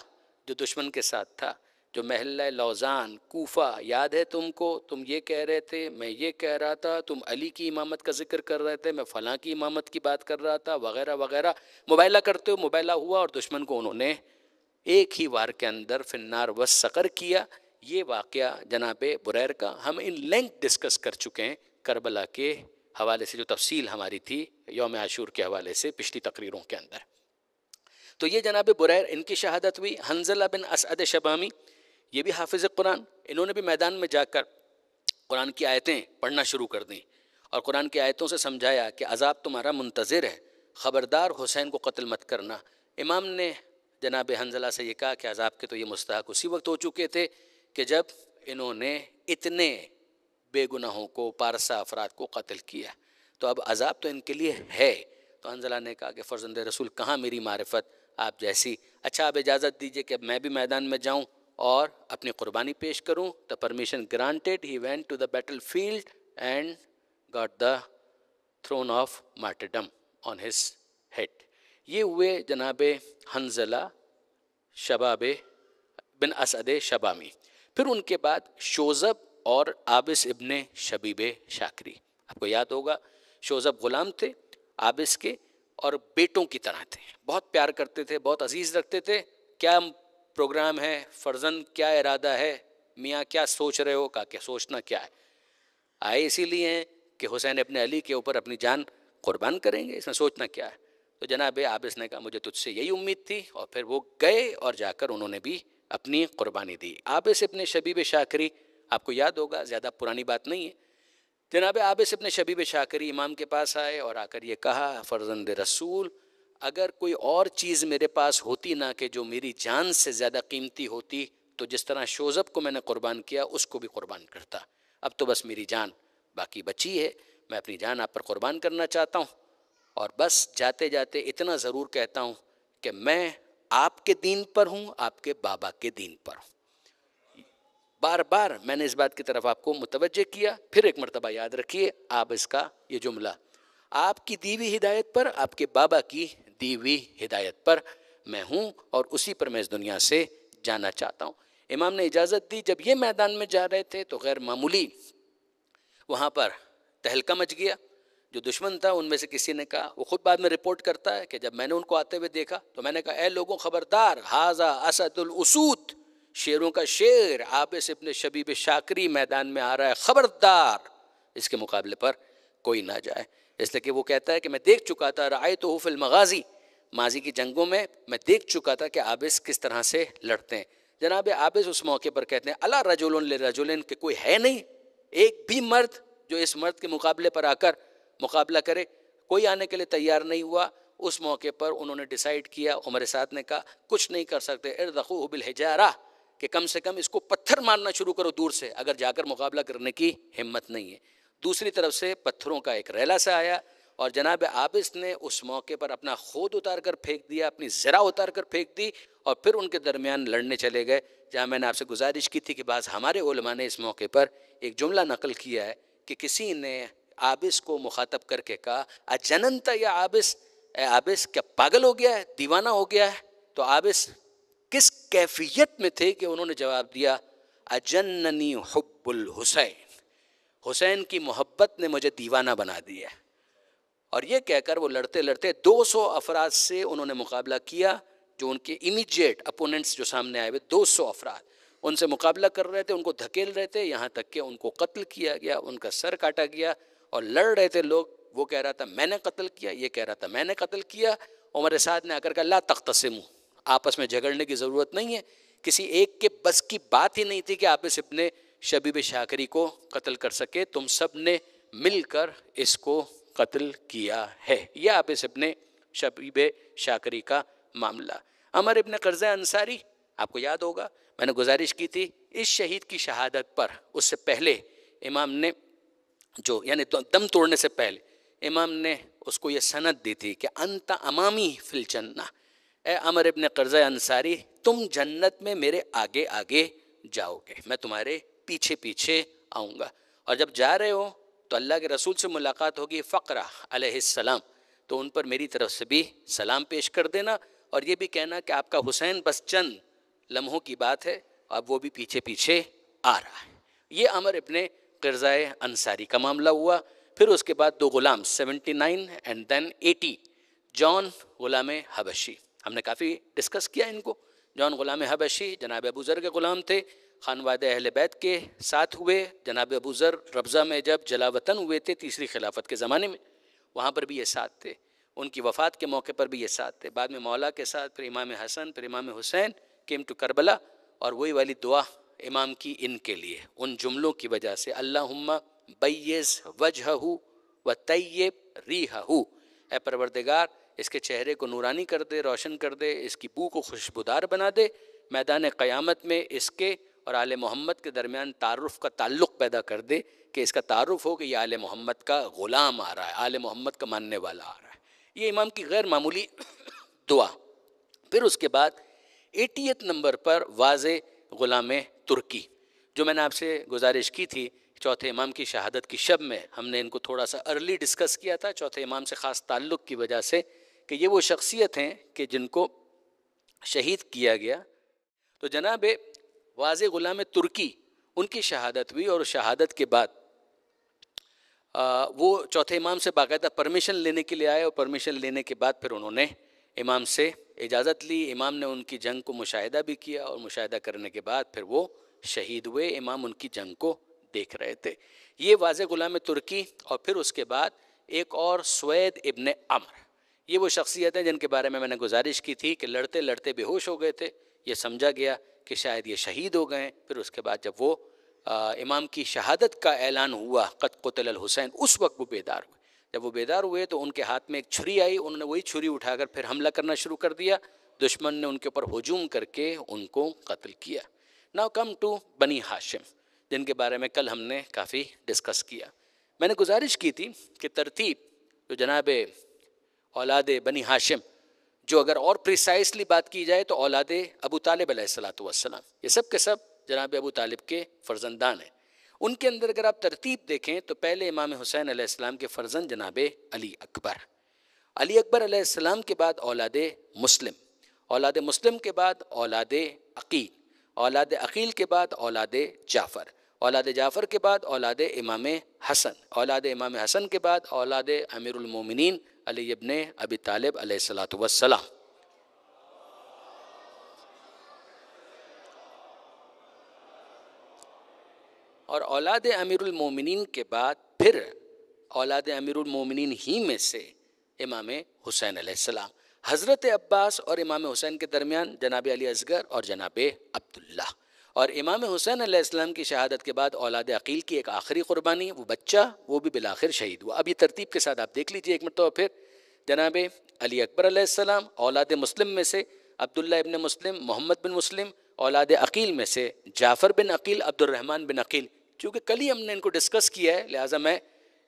جو دشمن کے ساتھ تھا، جو محلہ لوزان کوفہ یاد ہے تم کو، تم یہ کہہ رہے تھے میں یہ کہہ رہا تھا، تم علی کی امامت کا ذکر کر رہے تھے میں فلاں کی امامت کی بات کر رہا تھا، وغیرہ وغیرہ، مباہلہ کرتے ہوئے مباہلہ ہوا اور دشمن کو انہوں نے ایک ہی وار کے اندر فی النار والسقر کیا۔ یہ واقعہ جناب بریر کا ہم ان لینک ڈسکس کر چکے ہیں کربلا کے حوالے سے، جو تفصیل ہماری تھی یوم عاشور کے حوالے سے پچھلی تقریروں کے اندر۔ تو یہ جناب بریر ان کی شہادت ہوئی۔ حنظلہ بن اسعد شبامی، یہ بھی حافظ قرآن، انہوں نے بھی میدان میں جا کر قرآن کی آیتیں پڑھنا شروع کر دیں اور قرآن کی آیتوں سے سمجھایا کہ عذاب تمہارا منتظر ہے، خبردار حسین کو قتل مت کرنا۔ امام نے جناب حنظلہ سے یہ کہا کہ عذاب کے تو یہ مستحق اسی وقت ہو چکے تھے کہ جب انہوں نے اتنے بے گناہوں کو، پارسا افراد کو قتل کیا، تو اب عذاب تو ان کے لیے ہے۔ تو حنظلہ نے کہا کہ فرزند رسول کہاں میری معرفت آپ جیسی، اچھا آپ اجازت دیجئے کہ اب میں بھی میدان میں جاؤں اور اپنی قربانی پیش کروں۔ The permission granted, he went to the battlefield and got the throne of martyrdom on his head۔ یہ ہوئے جناب حنظلہ شباب بن اسعد شبامی۔ پھر ان کے بعد شوذب اور عابس ابن شبیب شاکری، آپ کو یاد ہوگا شوذب غلام تھے عابس کے اور بیٹوں کی طرح تھے، بہت پیار کرتے تھے، بہت عزیز رکھتے تھے۔ کیا پروگرام ہے فرزند، کیا ارادہ ہے میاں، کیا سوچ رہے ہو؟ کہا کہ سوچنا کیا ہے، آئے اسی لیے ہیں کہ حسین ابن علی کے اوپر اپنی جان قربان کریں گے، اس میں سوچنا کیا ہے؟ تو جناب عابس نے کہا مجھے تجھ سے یہی امید تھی، اور پھر وہ گئے اور جا کر انہوں نے بھی اپنی قربانی دی۔ عابس ابن شبیب شاکری آپ کو یاد ہوگا، زیادہ پرانی بات نہیں ہے۔ جناب عابس ابن شبیب شاکری امام کے پاس آئے اور آ کر یہ کہا فرزند رسول اگر کوئی اور چیز میرے پاس ہوتی نہ کہ جو میری جان سے زیادہ قیمتی ہوتی، تو جس طرح شوذب کو میں نے قربان کیا اس کو بھی قربان کرتا۔ اب تو بس میری جان باقی بچی ہے، میں اپنی جان آپ پر قربان کرنا چاہتا ہوں، اور بس جاتے جاتے اتنا ضرور کہتا ہوں کہ میں آپ کے دین پر ہوں، آپ کے بابا کے دین پر ہوں۔ بار بار میں نے اس بات کی طرف آپ کو متوجہ کیا، پھر ایک مرتبہ یاد رکھیے آپ اس کا یہ جملہ۔ آپ کی دی ہوئی ہدایت پر، آپ کے بابا کی دی ہوئی ہدایت پر میں ہوں، اور اسی پر میں اس دنیا سے جانا چاہتا ہوں۔ امام نے اجازت دی۔ جب یہ میدان میں جا رہے تھے تو غیر معمولی وہاں پر تہلکہ مچ گیا۔ جو دشمن تھا ان میں سے کسی نے کہا، وہ خود بعد میں رپورٹ کرتا ہے کہ جب میں نے ان کو آتے ہوئے دیکھا تو میں نے کہا اے لوگوں خبردار، ھذا اسد الاسود، شیروں کا شیر عابس ابن شبیب شاکری میدان میں آ رہا ہے، خبردار اس کے مقابلے پر کوئی نہ جائے۔ اس لیے کہ وہ کہتا ہے کہ میں دیکھ چکا تھا، رأیتہ فی المغازی، ماضی کی جنگوں میں میں دیکھ چکا تھا کہ عابس کس طرح سے لڑتے ہیں۔ جناب عابس اس موقع پر کہتے ہیں الا رجل لرجل، کہ کوئی ہے نہیں ایک بھی مرد جو اس مرد کے مقابلے پر آ کر مقابلہ کرے۔ کوئی آنے کے لیے تیار نہیں ہوا۔ اس موقع پر انہوں نے ڈیسائیڈ کیا، عمر سعد نے کہا کچھ نہیں کر سکتے، ارضخوہ بالحجارہ، کہ کم سے کم اس کو پتھر مارنا شروع کرو دور سے، اگر جا کر مقابلہ کرنے کی ہمت نہیں ہے۔ دوسری طرف سے پتھروں کا ایک ریلا سا آیا، اور جناب عابس نے اس موقع پر اپنا خود اتار کر پھینک دیا، اپنی زرہ اتار کر پھینک دی، اور پھر ان کے درمیان لڑنے چلے گئے۔ جہاں میں نے آپ سے گزارش کی تھی کہ بعض ہمارے علماء نے اس موقع پر ایک جملہ نقل کیا ہے کہ کسی نے عابس کو مخاطب کر کے کہا اجننت یا عابس، اے عابس کیا پاگل ہو گیا ہے، دیوانہ ہو گیا ہے؟ تو عابس کس کیفیت میں تھے کہ انہوں نے جواب دیا اجننی حب الحسین، حسین کی محبت نے مجھے دیوانہ بنا دیا۔ اور یہ کہہ کر وہ لڑتے لڑتے 200 افراد سے انہوں نے مقابلہ کیا، جو ان کے امیجیٹ اپوننٹس جو سامنے آئے ہوئے 200 افراد ان سے مقابلہ کر رہے تھے، ان کو دھکیل رہے تھے، یہاں تک کہ ان کو قتل کیا گیا، ان کا سر کاٹا گیا۔ اور لڑ رہے تھے لوگ، وہ کہہ رہا تھا میں نے قتل کیا، یہ کہہ رہا تھا میں نے قتل کیا۔ عمر سعد نے آ کر کہا لا تختصموا، آپس میں جھگڑنے کی ضرورت نہیں ہے۔ کسی ایک کے بس کی بات ہی نہیں تھی کہ عابس ابن شبیب شاکری کو قتل کر سکے، تم سب نے مل کر اس کو قتل کیا ہے۔ یہ عابس ابن شبیب شاکری کا معاملہ۔ عمر ابن قرظہ انصاری، آپ کو یاد ہوگا میں نے گزارش کی تھی اس شہید کی شہادت پر، اس سے پہلے امام نے جو یعنی دم توڑنے سے پہلے امام نے اس کو یہ سند دی تھی کہ انت امامی فی الجنہ، اے عمر ابن قرظہ انصاری تم جنت میں میرے آگے آگے جاؤ گے، میں تمہارے پیچھے پیچھے آؤں گا۔ اور جب جا رہے ہو تو اللہ کے رسول سے ملاقات ہوگی، فقرہ علیہ السلام، تو ان پر میری طرف سے بھی سلام پیش کر دینا، اور یہ بھی کہنا کہ آپ کا حسین بس چند لمحوں کی بات ہے، اب وہ بھی پیچھے پیچھے آ رہا ہے۔ یہ عمر ابن قرظہ انصاری کا معاملہ ہوا۔ پھر اس کے بعد 2 غلام 79 اینڈ دین 80، جان غلام حبشی، ہم نے کافی ڈسکس کیا ان کو۔ جان غلام حبشی جناب ابو ذر کے غلام تھے، خانواد اہل بیت کے ساتھ ہوئے۔ جناب ابو ذر ربضہ میں جب جلا وطن ہوئے تھے تیسری خلافت کے زمانے میں، وہاں پر بھی یہ ساتھ تھے، ان کی وفات کے موقع پر بھی یہ ساتھ تھے۔ بعد میں مولا کے ساتھ، پھر امام حسن، پھر امام حسین کیم ٹو کربلا، اور وہی والی دعا امام کی ان کے لیے، ان جملوں کی وجہ سے، اللہم بیض وجہہ وطیب ریحہ، اے پروردگار اس کے چہرے کو نورانی کر دے، روشن کر دے، اس کی بو کو خوشبودار بنا دے، میدان قیامت میں اس کے اور آل محمد کے درمیان تعارف کا تعلق پیدا کر دے، کہ اس کا تعارف ہو کہ یہ آل محمد کا غلام آ رہا ہے، آل محمد کا ماننے والا آ رہا ہے۔ یہ امام کی غیر معمولی دعا۔ پھر اس کے بعد 80th نمبر پر واضح غلام ترکی، جو میں نے آپ سے گزارش کی تھی چوتھے امام کی شہادت کی شب میں، ہم نے ان کو تھوڑا سا ارلی ڈسکس کیا تھا چوتھے امام سے خاص تعلق کی وجہ سے، کہ یہ وہ شخصیت ہیں کہ جن کو شہید کیا گیا۔ تو جناب واضح غلام ترکی ان کی شہادت ہوئی، اور شہادت کے بعد وہ چوتھے امام سے باقاعدہ پرمیشن لینے کے لیے آئے، اور پرمیشن لینے کے بعد پھر انہوں نے امام سے اجازت لی۔ امام نے ان کی جنگ کو مشاہدہ بھی کیا، اور مشاہدہ کرنے کے بعد پھر وہ شہید ہوئے۔ امام ان کی جنگ کو دیکھ رہے تھے۔ یہ واضح غلام ترکی، اور پھر اس کے بعد ایک اور سوید ابن عمر، یہ وہ شخصیت ہیں جن کے بارے میں نے گزارش کی تھی کہ لڑتے لڑتے بے ہوش ہو گئے تھے، یہ سمجھا گیا کہ شاید یہ شہید ہو گئے۔ پھر اس کے بعد جب وہ امام کی شہادت کا اعلان ہوا قد قتل الحسین، اس وقت وہ بیدار ہوئے۔ جب وہ بیدار ہوئے تو ان کے ہاتھ میں ایک چھری آئی، انہوں نے وہی چھری اٹھا کر پھر حملہ کرنا شروع کر دیا۔ دشمن نے ان کے اوپر ہجوم کر کے ان کو قتل کیا۔ ناؤ کم ٹو بنی ہاشم، جن کے بارے میں کل ہم نے کافی ڈسکس کیا۔ میں نے گزارش کی تھی کہ ترتیب جو جناب اولاد بنی ہاشم، جو اگر اور پریسائسلی بات کی جائے تو اولاد ابو طالب علیہ السلام، یہ سب کے سب جناب ابو طالب کے فرزندان ہیں۔ ان کے اندر اگر آپ ترتیب دیکھیں تو پہلے امام حسین علیہ السلام کے فرزند جناب علی اکبر، علی اکبر علیہ السلام کے بعد اولاد مسلم، اولاد مسلم کے بعد اولاد عقیل، اولاد عقیل کے بعد اولاد جعفر، اولاد جعفر کے بعد اولاد امام حسن، اولاد امام حسن کے بعد اولاد امیر المومنین علی ابن ابی طالب علیہ الصلاۃ والسلام، اور اولاد امیر المومنین کے بعد پھر اولاد امیر المومنین ہی میں سے امام حسین علیہ السلام، حضرت عباس اور امام حسین کے درمیان جناب علی اصغر اور جناب عبداللہ، اور امام حسین علیہ السلام کی شہادت کے بعد اولاد عقیل کی ایک آخری قربانی، وہ بچہ وہ بھی بالآخر شہید ہوا۔ اب یہ ترتیب کے ساتھ آپ دیکھ لیجئے ایک مرتبہ پھر، جناب علی اکبر علیہ السلام، اولاد مسلم میں سے عبداللہ ابن مسلم، محمد بن مسلم، اولاد عقیل میں سے جعفر بن عقیل، عبد الرحمن بن عقیل۔ چونکہ کل ہی ہم نے ان کو ڈسکس کیا ہے، لہٰذا میں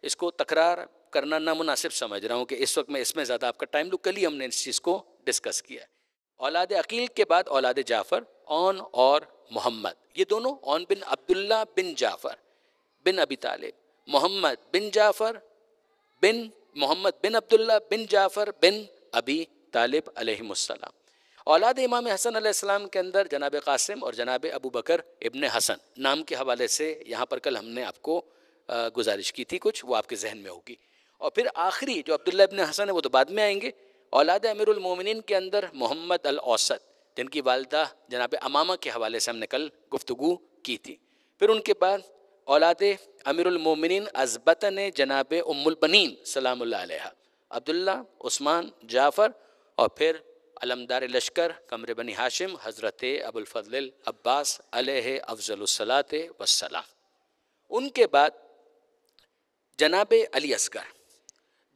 اس کو تکرار کرنا نامناسب سمجھ رہا ہوں کہ اس وقت میں اس میں زیادہ آپ کا ٹائم لوں، کل ہی ہم نے اس چیز کو ڈسکس کیا ہے۔ اولاد عقیل کے بعد اولاد جعفر، اون اور محمد، یہ دونوں اون بن عبداللہ بن جعفر بن ابی طالب، محمد بن جعفر بن محمد بن عبداللہ بن جعفر بن ابی طالب علیہ السلام۔ اولاد امام حسن علیہ السلام کے اندر جناب قاسم اور جناب ابو بکر ابن حسن، نام کے حوالے سے یہاں پر کل ہم نے آپ کو گزارش کی تھی کچھ، وہ آپ کے ذہن میں ہوگی۔ اور پھر آخری جو عبداللہ ابن حسن ہے وہ تو بعد میں آئیں گے۔ اولاد امیر المومنین کے اندر محمد الاوسط، جن کی والدہ جناب امامہ کے حوالے سے ہم نے کل گفتگو کی تھی۔ پھر ان کے بعد اولاد امیر المومنین ازبطن جناب ام البنین سلام اللہ علیہ، عبداللہ، عثمان، جعفر، اور پھر علمدار لشکر قمر بنی ہاشم حضرت ابو الفضل العباس علیہ افضل الصلاۃ والسلام۔ ان کے بعد جناب علی اصغر،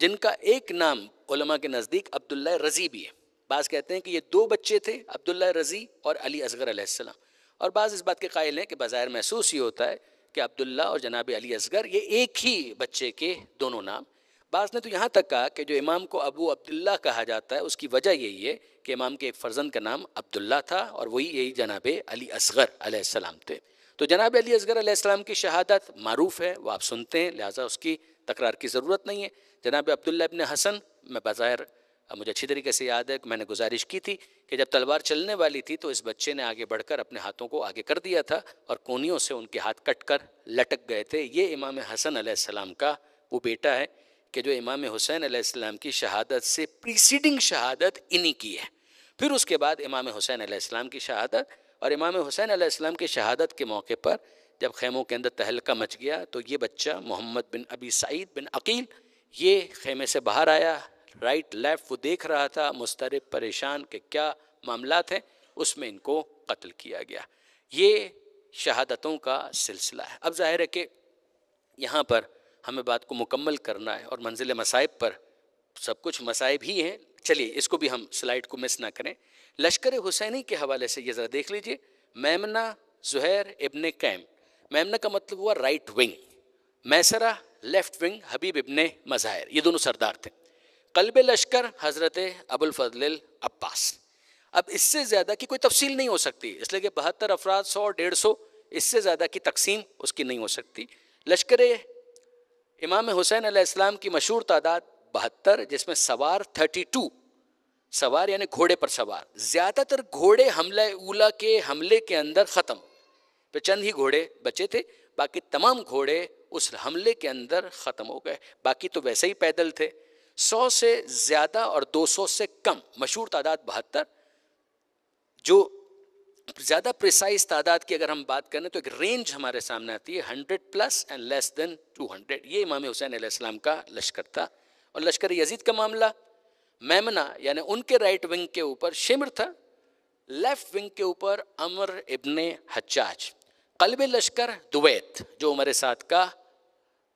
جن کا ایک نام علماء کے نزدیک عبداللہ رضی بھی ہے، بعض کہتے ہیں کہ یہ دو بچے تھے، عبداللہ رضی اور علی اصغر علیہ السلام، اور بعض اس بات کے قائل ہیں کہ بظاہر محسوس ہی ہوتا ہے کہ عبداللہ اور جناب علی اصغر یہ ایک ہی بچے کے دونوں نام۔ بعض نے تو یہاں تک کہا کہ جو امام کو ابو عبداللہ کہا جاتا ہے اس کی وجہ یہی ہے کہ امام کے ایک فرزند کا نام عبداللہ تھا، اور وہی یہی جناب علی اصغر علیہ السلام تھے۔ تو جناب علی اصغر علیہ السلام کی شہادت معروف ہے، وہ آپ سنتے ہیں، لہٰذا اس کی تکرار کی ضرورت نہیں ہے۔ جناب عبداللہ ابن حسن، میں بظاہر مجھے اچھی طریقے سے یاد ہے کہ میں نے گزارش کی تھی کہ جب تلوار چلنے والی تھی تو اس بچے نے آگے بڑھ کر اپنے ہاتھوں کو آگے کر دیا تھا اور کونیوں سے ان کے ہاتھ کٹ کر لٹک گئے تھے۔ یہ امام حسن علیہ السلام کا وہ بیٹا ہے کہ جو امام حسین علیہ السلام کی شہادت سے پریسیڈنگ شہادت انہی کی ہے۔ پھر اس کے بعد امام حسین علیہ السلام کی شہادت، اور امام حسین علیہ السلام کی شہادت کے موقع پر جب خیموں کے اندر تہلکہ مچ گیا تو یہ بچہ محمد بن ابی سعید بن عقیل یہ خیمے سے باہر آیا، رائٹ لیفٹ وہ دیکھ رہا تھا، مضطرب پریشان کہ کیا معاملات ہیں، اس میں ان کو قتل کیا گیا۔ یہ شہادتوں کا سلسلہ ہے۔ اب ظاہر ہے کہ یہاں پر ہمیں بات کو مکمل کرنا ہے، اور منزل مصائب پر سب کچھ مصائب ہی ہیں۔ چلیے اس کو بھی ہم سلائیڈ کو مس نہ کریں۔ لشکر حسینی کے حوالے سے یہ ذرا دیکھ لیجئے، میمنہ زہیر ابن قیم، میمنہ کا مطلب ہوا رائٹ ونگ، میسرہ لیفٹ ونگ حبیب ابن مظاہر، یہ دونوں سردار تھے۔ قلب لشکر حضرت ابو الفضل العباس۔ اب اس سے زیادہ کی کوئی تفصیل نہیں ہو سکتی، اس لیے کہ 72 افراد، 100 150، اس سے زیادہ کی تقسیم اس کی نہیں ہو سکتی۔ لشکر امام حسین علیہ السلام کی مشہور تعداد 72، جس میں سوار 32، سوار یعنی گھوڑے پر سوار، زیادہ تر گھوڑے حملہ اولا کے حملے کے اندر ختم، پہ چند ہی گھوڑے بچے تھے، باقی تمام گھوڑے اس حملے کے اندر ختم ہو گئے، باقی تو ویسے ہی پیدل تھے۔ 100 سے زیادہ اور 200 سے کم، مشہور تعداد 72۔ جو زیادہ پریسائز تعداد کی اگر ہم بات کریں تو ایک رینج ہمارے سامنے آتی ہے 100 پلس اینڈ لیس دین 200۔ یہ امام حسین علیہ السلام کا لشکر تھا۔ اور لشکر یزید کا معاملہ، میمنہ یعنی ان کے رائٹ ونگ کے اوپر شمر تھا، لیفٹ ونگ کے اوپر عمر ابن حجاج، قلب لشکر دویت جو عمر سعد کا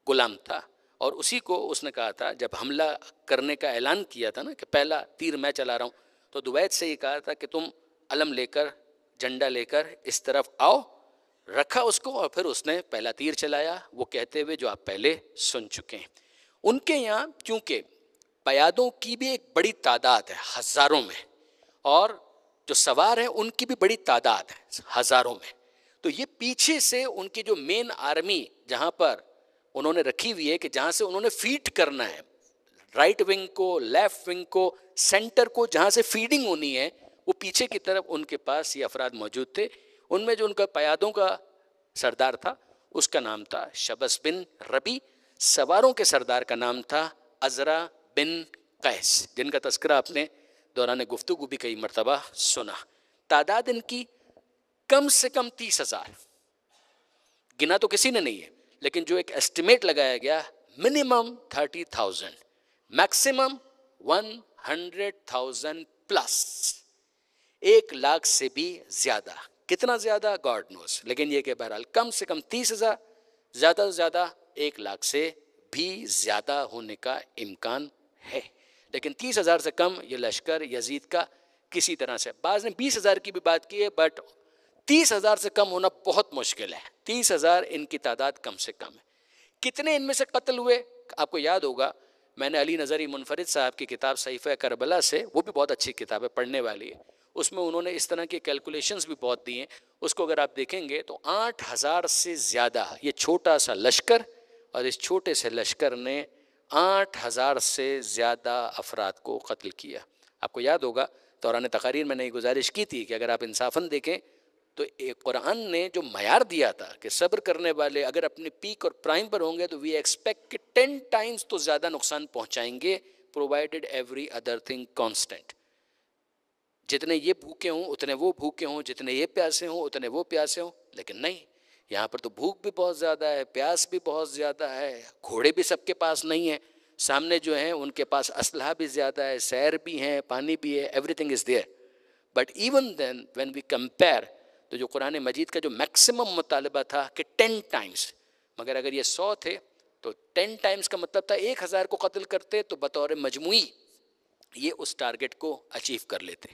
غلام تھا، اور اسی کو اس نے کہا تھا جب حملہ کرنے کا اعلان کیا تھا نا کہ پہلا تیر میں چلا رہا ہوں، تو دویت سے یہ کہا تھا کہ تم علم لے کر، جھنڈا لے کر اس طرف آؤ، رکھا اس کو، اور پھر اس نے پہلا تیر چلایا، وہ کہتے ہوئے جو آپ پہلے سن چکے ہیں۔ ان کے یہاں کیونکہ پیادوں کی بھی ایک بڑی تعداد ہے ہزاروں میں، اور جو سوار ہیں ان کی بھی بڑی تعداد ہے ہزاروں میں، تو یہ پیچھے سے ان کی جو مین آرمی جہاں پر انہوں نے رکھی ہوئی ہے کہ جہاں سے انہوں نے فیڈ کرنا ہے رائٹ ونگ کو, لیفٹ ونگ کو, سینٹر کو, جہاں سے فیڈنگ ہونی ہے, وہ پیچھے کی طرف ان کے پاس یہ افراد موجود تھے. ان میں جو ان کا پیادوں کا سردار تھا اس کا نام تھا شبس بن ربی, سواروں کے سردار کا نام تھا عزرا بن قیس, جن کا تذکرہ آپ نے دوران گفتگو بھی کئی مرتبہ سنا. تعداد ان کی کم سے کم 30,000, گنا تو کسی نے نہیں ہے, لیکن جو ایک ایسٹیمیٹ لگایا گیا منیمم 30,000, میکسیمم 100,000 پلس, 1,00,000 سے بھی زیادہ. کتنا زیادہ گاڈ نوز, لیکن یہ کہ بہرحال کم سے کم 30,000, زیادہ سے زیادہ 1,00,000 سے بھی زیادہ ہونے کا امکان ہے. لیکن 30,000 سے کم یہ لشکر یزید کا کسی طرح سے, بعض نے 20,000 کی بھی بات کی ہے, بٹ 30,000 سے کم ہونا بہت مشکل ہے. 30,000 ان کی تعداد کم سے کم ہے. کتنے ان میں سے قتل ہوئے؟ آپ کو یاد ہوگا میں نے علی نظری منفرد صاحب کی کتاب صحیفہ کربلا سے, وہ بھی بہت اچھی کتاب ہے, پڑھنے والی ہے, اس میں انہوں نے اس طرح کی کیلکولیشنز بھی بہت دی ہیں. اس کو اگر آپ دیکھیں گے تو 8,000 سے زیادہ یہ چھوٹا سا لشکر, اور اس چھوٹے سے لشکر نے 8,000 سے زیادہ افراد کو قتل کیا. آپ کو یاد ہوگا دوران تقاریر میں نے یہ گزارش کی تھی کہ اگر آپ انصافاً دیکھیں تو قرآن نے جو معیار دیا تھا کہ صبر کرنے والے اگر اپنے پیک اور پرائم پر ہوں گے تو وی ایکسپیکٹ کہ 10 ٹائمز تو زیادہ نقصان پہنچائیں گے, provided every other thing constant. جتنے یہ بھوکے ہوں اتنے وہ بھوکے ہوں, جتنے یہ پیاسے ہوں اتنے وہ پیاسے ہوں. لیکن نہیں, یہاں پر تو بھوک بھی بہت زیادہ ہے, پیاس بھی بہت زیادہ ہے, گھوڑے بھی سب کے پاس نہیں ہیں, سامنے جو ہیں ان کے پاس اسلحہ بھی زیادہ ہے, سیر بھی ہیں, پانی بھی ہے, everything is there. But even then when we compare, تو جو قرآن مجید کا جو میکسیمم مطالبہ تھا کہ 10 ٹائمز, مگر اگر یہ 100 تھے تو 10 ٹائمز کا مطلب تھا 1,000 کو قتل کرتے تو بطور مجموعی یہ اس ٹارگٹ کو اچیو کر لیتے.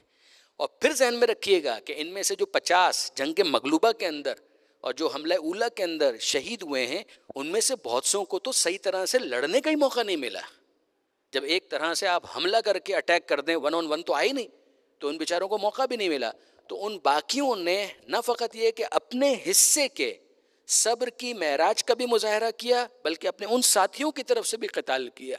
اور پھر ذہن میں رکھیے گا کہ ان میں سے جو 50 جنگ مغلوبہ کے اندر اور جو حملہ اولا کے اندر شہید ہوئے ہیں, ان میں سے بہت سوں کو تو صحیح طرح سے لڑنے کا ہی موقع نہیں ملا. جب ایک طرح سے آپ حملہ کر کے اٹیک کر دیں, 1 on 1 تو آئی نہیں, تو ان بیچاروں کو موقع بھی نہیں ملا. تو ان باقیوں نے نہ فقط یہ کہ اپنے حصے کے صبر کی معراج کا بھی مظاہرہ کیا, بلکہ اپنے ان ساتھیوں کی طرف سے بھی قتال کیا,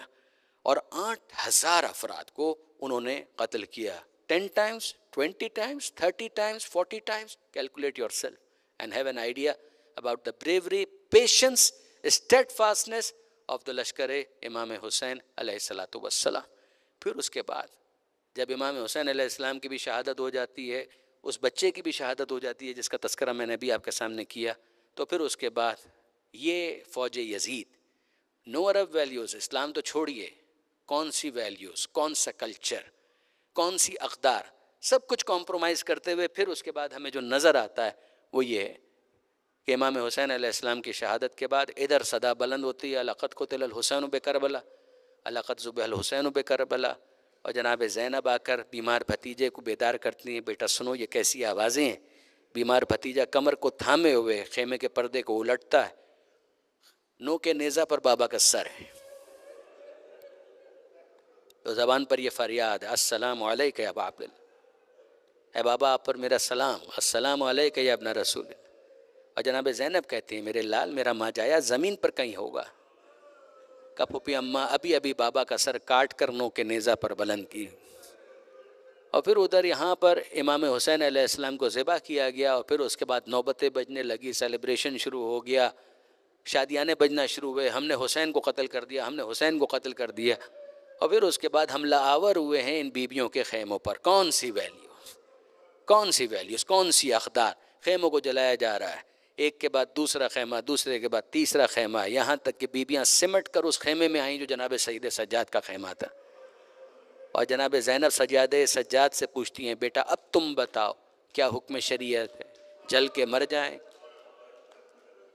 اور 8,000 افراد کو انہوں نے قتل کیا. 10 times, 20 times, 30 times, 40 times, calculate yourself and have an idea about the bravery, patience, steadfastness of the لشکر امام حسین علیہ الصلاۃ والسلام. پھر اس کے بعد جب امام حسین علیہ السلام کی بھی شہادت ہو جاتی ہے, اس بچے کی بھی شہادت ہو جاتی ہے جس کا تذکرہ میں نے بھی آپ کے سامنے کیا, تو پھر اس کے بعد یہ فوج یزید نو عرب ویلیوز, اسلام تو چھوڑیے, کون سی ویلیوز, کون سا کلچر, کون سی اقدار, سب کچھ کمپرومائز کرتے ہوئے پھر اس کے بعد ہمیں جو نظر آتا ہے وہ یہ ہے کہ امام حسین علیہ السلام کی شہادت کے بعد ادھر صدا بلند ہوتی ہے, لقد قتل الحسین بکربلا, لقد ذبح الحسین بکربلا, اور جناب زینب آ کر بیمار بھتیجے کو بیدار کرتی ہیں, بیٹا سنو یہ کیسی آوازیں ہیں. بیمار بھتیجا کمر کو تھامے ہوئے خیمے کے پردے کو الٹتا ہے, نو کے نیزہ پر بابا کا سر ہے, تو زبان پر یہ فریاد ہے, السلام علیکہ یا ابا عبداللہ, اے بابا آپ پر میرا سلام, السلام علیکہ یا ابن رسول اللہ. اور جناب زینب کہتی ہیں میرے لال میرا ماں جایا زمین پر کہیں ہوگا, کہ پھوپھی اماں ابھی ابھی بابا کا سر کاٹ کر نو کے نیزہ پر بلند کی. اور پھر ادھر یہاں پر امام حسین علیہ السلام کو ذبح کیا گیا, اور پھر اس کے بعد نوبتیں بجنے لگی, سیلیبریشن شروع ہو گیا, شادیانے بجنا شروع ہوئے, ہم نے حسین کو قتل کر دیا, ہم نے حسین کو قتل کر دیا. اور پھر اس کے بعد حملہ آور ہوئے ہیں ان بیبیوں کے خیموں پر. کون سی ویلیوز, کون سی ویلیوز, کون سی اقدار, خیموں کو جلایا جا رہا ہے, ایک کے بعد دوسرا خیمہ, دوسرے کے بعد تیسرا خیمہ, یہاں تک کہ بیبیاں سمٹ کر اس خیمے میں آئیں جو جناب سید سجاد کا خیمہ تھا. اور جناب زینب سجاد سجاد سے پوچھتی ہیں بیٹا اب تم بتاؤ کیا حکم شریعت ہے, جل کے مر جائیں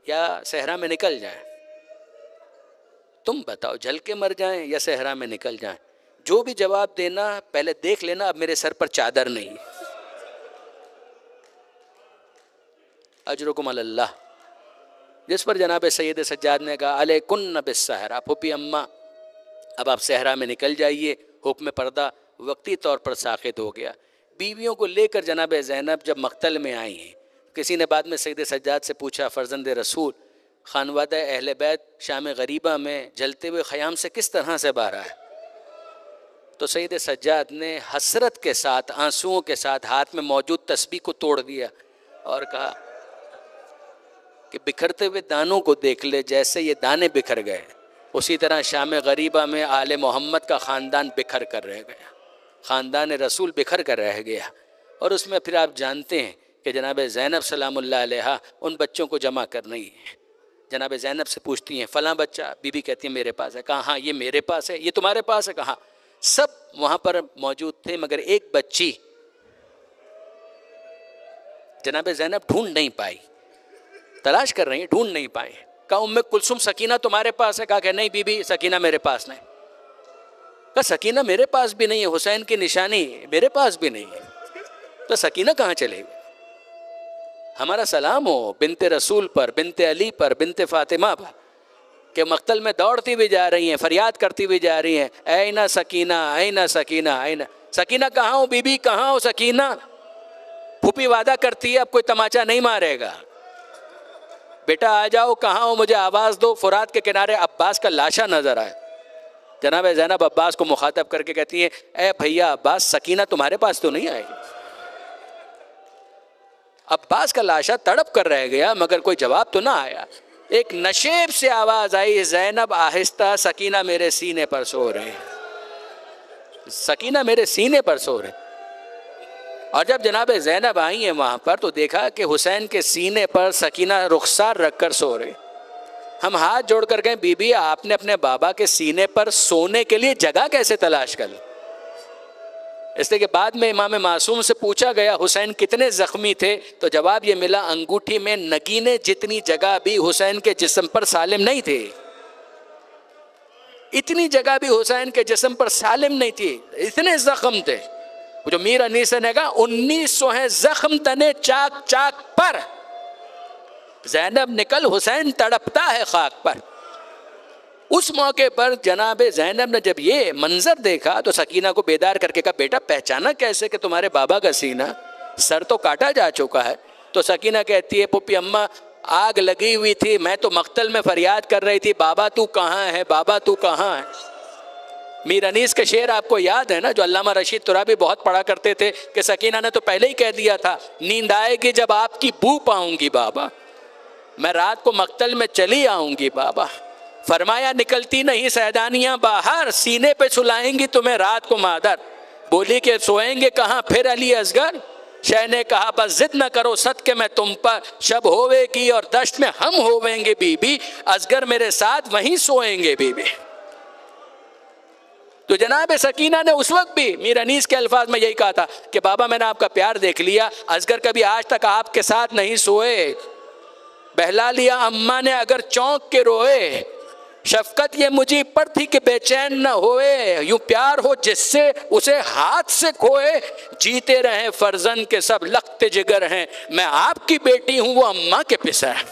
یا صحرا میں نکل جائیں؟ تم بتاؤ جل کے مر جائیں یا صحرا میں نکل جائیں؟ جو بھی جواب دینا پہلے دیکھ لینا اب میرے سر پر چادر نہیں. اجرکم علی اللہ. جس پر جناب سید سجاد نے کہا علیکن بالصحرا, پھوپھی اماں اب آپ صحرا میں نکل جائیے, حکم پردہ وقتی طور پر ساخط ہو گیا. بیویوں کو لے کر جناب زینب جب مقتل میں آئی ہیں کسی نے بعد میں سید سجاد سے پوچھا فرزند رسول خانوادہ اہل بیت شام غریبہ میں جلتے ہوئے خیام سے کس طرح سے باہر آئے؟ تو سید سجاد نے حسرت کے ساتھ آنسوؤں کے ساتھ ہاتھ میں موجود تسبیح کو توڑ دیا اور کہا کہ بکھرتے ہوئے دانوں کو دیکھ لے، جیسے یہ دانے بکھر گئے اسی طرح شام غریبہ میں آل محمد کا خاندان بکھر کر رہ گیا، خاندان رسول بکھر کر رہ گیا۔ اور اس میں پھر آپ جانتے ہیں کہ جناب زینب سلام اللہ علیہا ان بچوں کو جمع کر رہی ہیں، جناب زینب سے پوچھتی ہیں فلاں بچہ، بی بی کہتی ہے میرے پاس ہے، کہا ہاں یہ میرے پاس ہے، یہ تمہارے پاس ہے، کہا سب وہاں پر موجود تھے مگر ایک بچی جناب زینب ڈھونڈ نہیں پائی، تلاش کر رہی ہیں ڈھونڈ نہیں پائے، کہا ام کلثوم سکینہ تمہارے پاس ہے؟ کہا کہ نہیں بی بی سکینہ میرے پاس نہیں، کہا سکینہ میرے پاس بھی نہیں ہے، حسین کی نشانی میرے پاس بھی نہیں ہے، تو سکینہ کہاں چلے گی؟ ہمارا سلام ہو بنت رسول پر، بنت علی پر، بنت فاطمہ پر، کہ مقتل میں دوڑتی بھی جا رہی ہیں، فریاد کرتی بھی جا رہی ہیں اینا سکینہ اینا سکینہ اینا سکینہ، کہاں ہو بی بی کہاں ہو سکینہ؟ پھوپھی وعدہ کرتی ہے اب کوئی تماچا نہیں مارے گا، بیٹا آ جاؤ کہاں ہو مجھے آواز دو۔ فرات کے کنارے عباس کا لاشا نظر آئے، جناب زینب عباس کو مخاطب کر کے کہتی ہیں اے بھیا عباس سکینہ تمہارے پاس تو نہیں آئے گی؟ عباس کا لاشا تڑپ کر رہ گیا مگر کوئی جواب تو نہ آیا۔ ایک نشیب سے آواز آئی زینب آہستہ سکینہ میرے سینے پر سو رہے، سکینہ میرے سینے پر سو رہے۔ اور جب جناب زینب آئی ہیں وہاں پر تو دیکھا کہ حسین کے سینے پر سکینہ رخسار رکھ کر سو رہے۔ ہم ہاتھ جوڑ کر گئے بی بی آپ نے اپنے بابا کے سینے پر سونے کے لیے جگہ کیسے تلاش کر لی؟ اس لیے کہ بعد میں امام معصوم سے پوچھا گیا حسین کتنے زخمی تھے تو جواب یہ ملا انگوٹھی میں نگینے جتنی جگہ بھی حسین کے جسم پر سالم نہیں تھی، اتنی جگہ بھی حسین کے جسم پر سالم نہیں تھی، اتنے زخم تھے۔ جو میر انیس نے کہا 1900 ہیں زخم تنے چاک چاک پر، زینب نکل حسین تڑپتا ہے خاک پر۔ اس موقع پر جناب زینب نے جب یہ منظر دیکھا تو سکینہ کو بیدار کر کے کہا بیٹا پہچانا کیسے کہ تمہارے بابا کا سینہ سر تو کاٹا جا چکا ہے؟ تو سکینہ کہتی ہے پھوپھی اماں آگ لگی ہوئی تھی، میں تو مقتل میں فریاد کر رہی تھی بابا تو کہاں ہے، بابا تو کہاں ہے۔ میر انیس کے شعر آپ کو یاد ہے نا جو علامہ رشید ترابی بہت پڑھا کرتے تھے کہ سکینہ نے تو پہلے ہی کہہ دیا تھا نیند آئے گی جب آپ کی بو پاؤں گی بابا، میں رات کو مقتل میں چلی آؤں گی بابا، فرمایا نکلتی نہیں سیدانیاں باہر، سینے پہ سلائیں گی تمہیں رات کو مادر، بولی کہ سوئیں گے کہاں پھر علی اصغر، شہ نے کہا بس ضد نہ کرو صدقے میں تم پر، شب ہوے گی اور دشت میں ہم ہویں گے بی بی، اصغر میرے ساتھ وہیں سوئیں گے بی بی۔ تو جناب سکینہ نے اس وقت بھی میر انیس کے الفاظ میں یہی کہا تھا کہ بابا میں نے آپ کا پیار دیکھ لیا، اصغر کبھی آج تک آپ کے ساتھ نہیں سوئے، بہلا لیا اماں نے اگر چونک کے روئے، شفقت یہ مجھے پر تھی کہ بے چین نہ ہوئے، یوں پیار ہو جس سے اسے ہاتھ سے کھوئے، جیتے رہیں فرزند کے سب لخت جگر ہیں، میں آپ کی بیٹی ہوں وہ اماں کے پسر،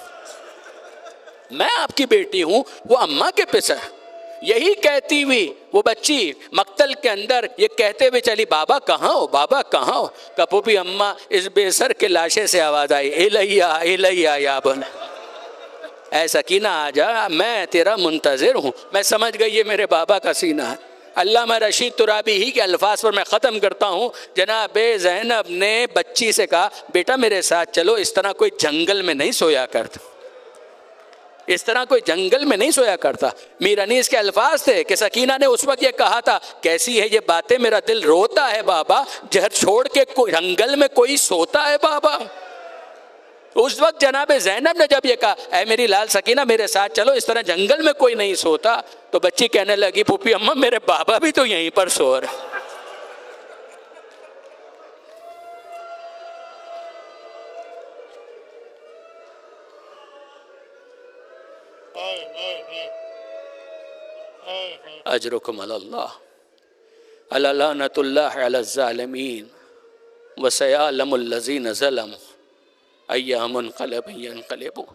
میں آپ کی بیٹی ہوں وہ اماں کے پسر۔ یہی کہتی ہوئی وہ بچی مقتل کے اندر یہ کہتے ہوئے چلی بابا کہاں ہو، بابا کہاں ہو؟ پھوپھی اماں اس بے سر کے لاشے سے آواز آئی الیہ الیہ یا بن، اے سکینہ آ جا میں تیرا منتظر ہوں۔ میں سمجھ گئی یہ میرے بابا کا سینہ ہے۔ علامہ رشید ترابی ہی کے الفاظ پر میں ختم کرتا ہوں، جناب زینب نے بچی سے کہا بیٹا میرے ساتھ چلو، اس طرح کوئی جنگل میں نہیں سویا کرتا، اس طرح کوئی جنگل میں نہیں سویا کرتا۔ میر انیس کے الفاظ تھے کہ سکینہ نے اس وقت یہ کہا تھا کیسی ہے یہ باتیں میرا دل روتا ہے بابا، جہر چھوڑ کے جنگل میں کوئی سوتا ہے بابا۔ اس وقت جناب زینب نے جب یہ کہا اے میری لال سکینہ میرے ساتھ چلو، اس طرح جنگل میں کوئی نہیں سوتا، تو بچی کہنے لگی پھوپھی اماں میرے بابا بھی تو یہیں پر سو رہے۔ اجرکم علی اللہ، الا لعنۃ اللہ علی الظالمین وسیعلم الذین ظلموا ای منقلب ینقلبون۔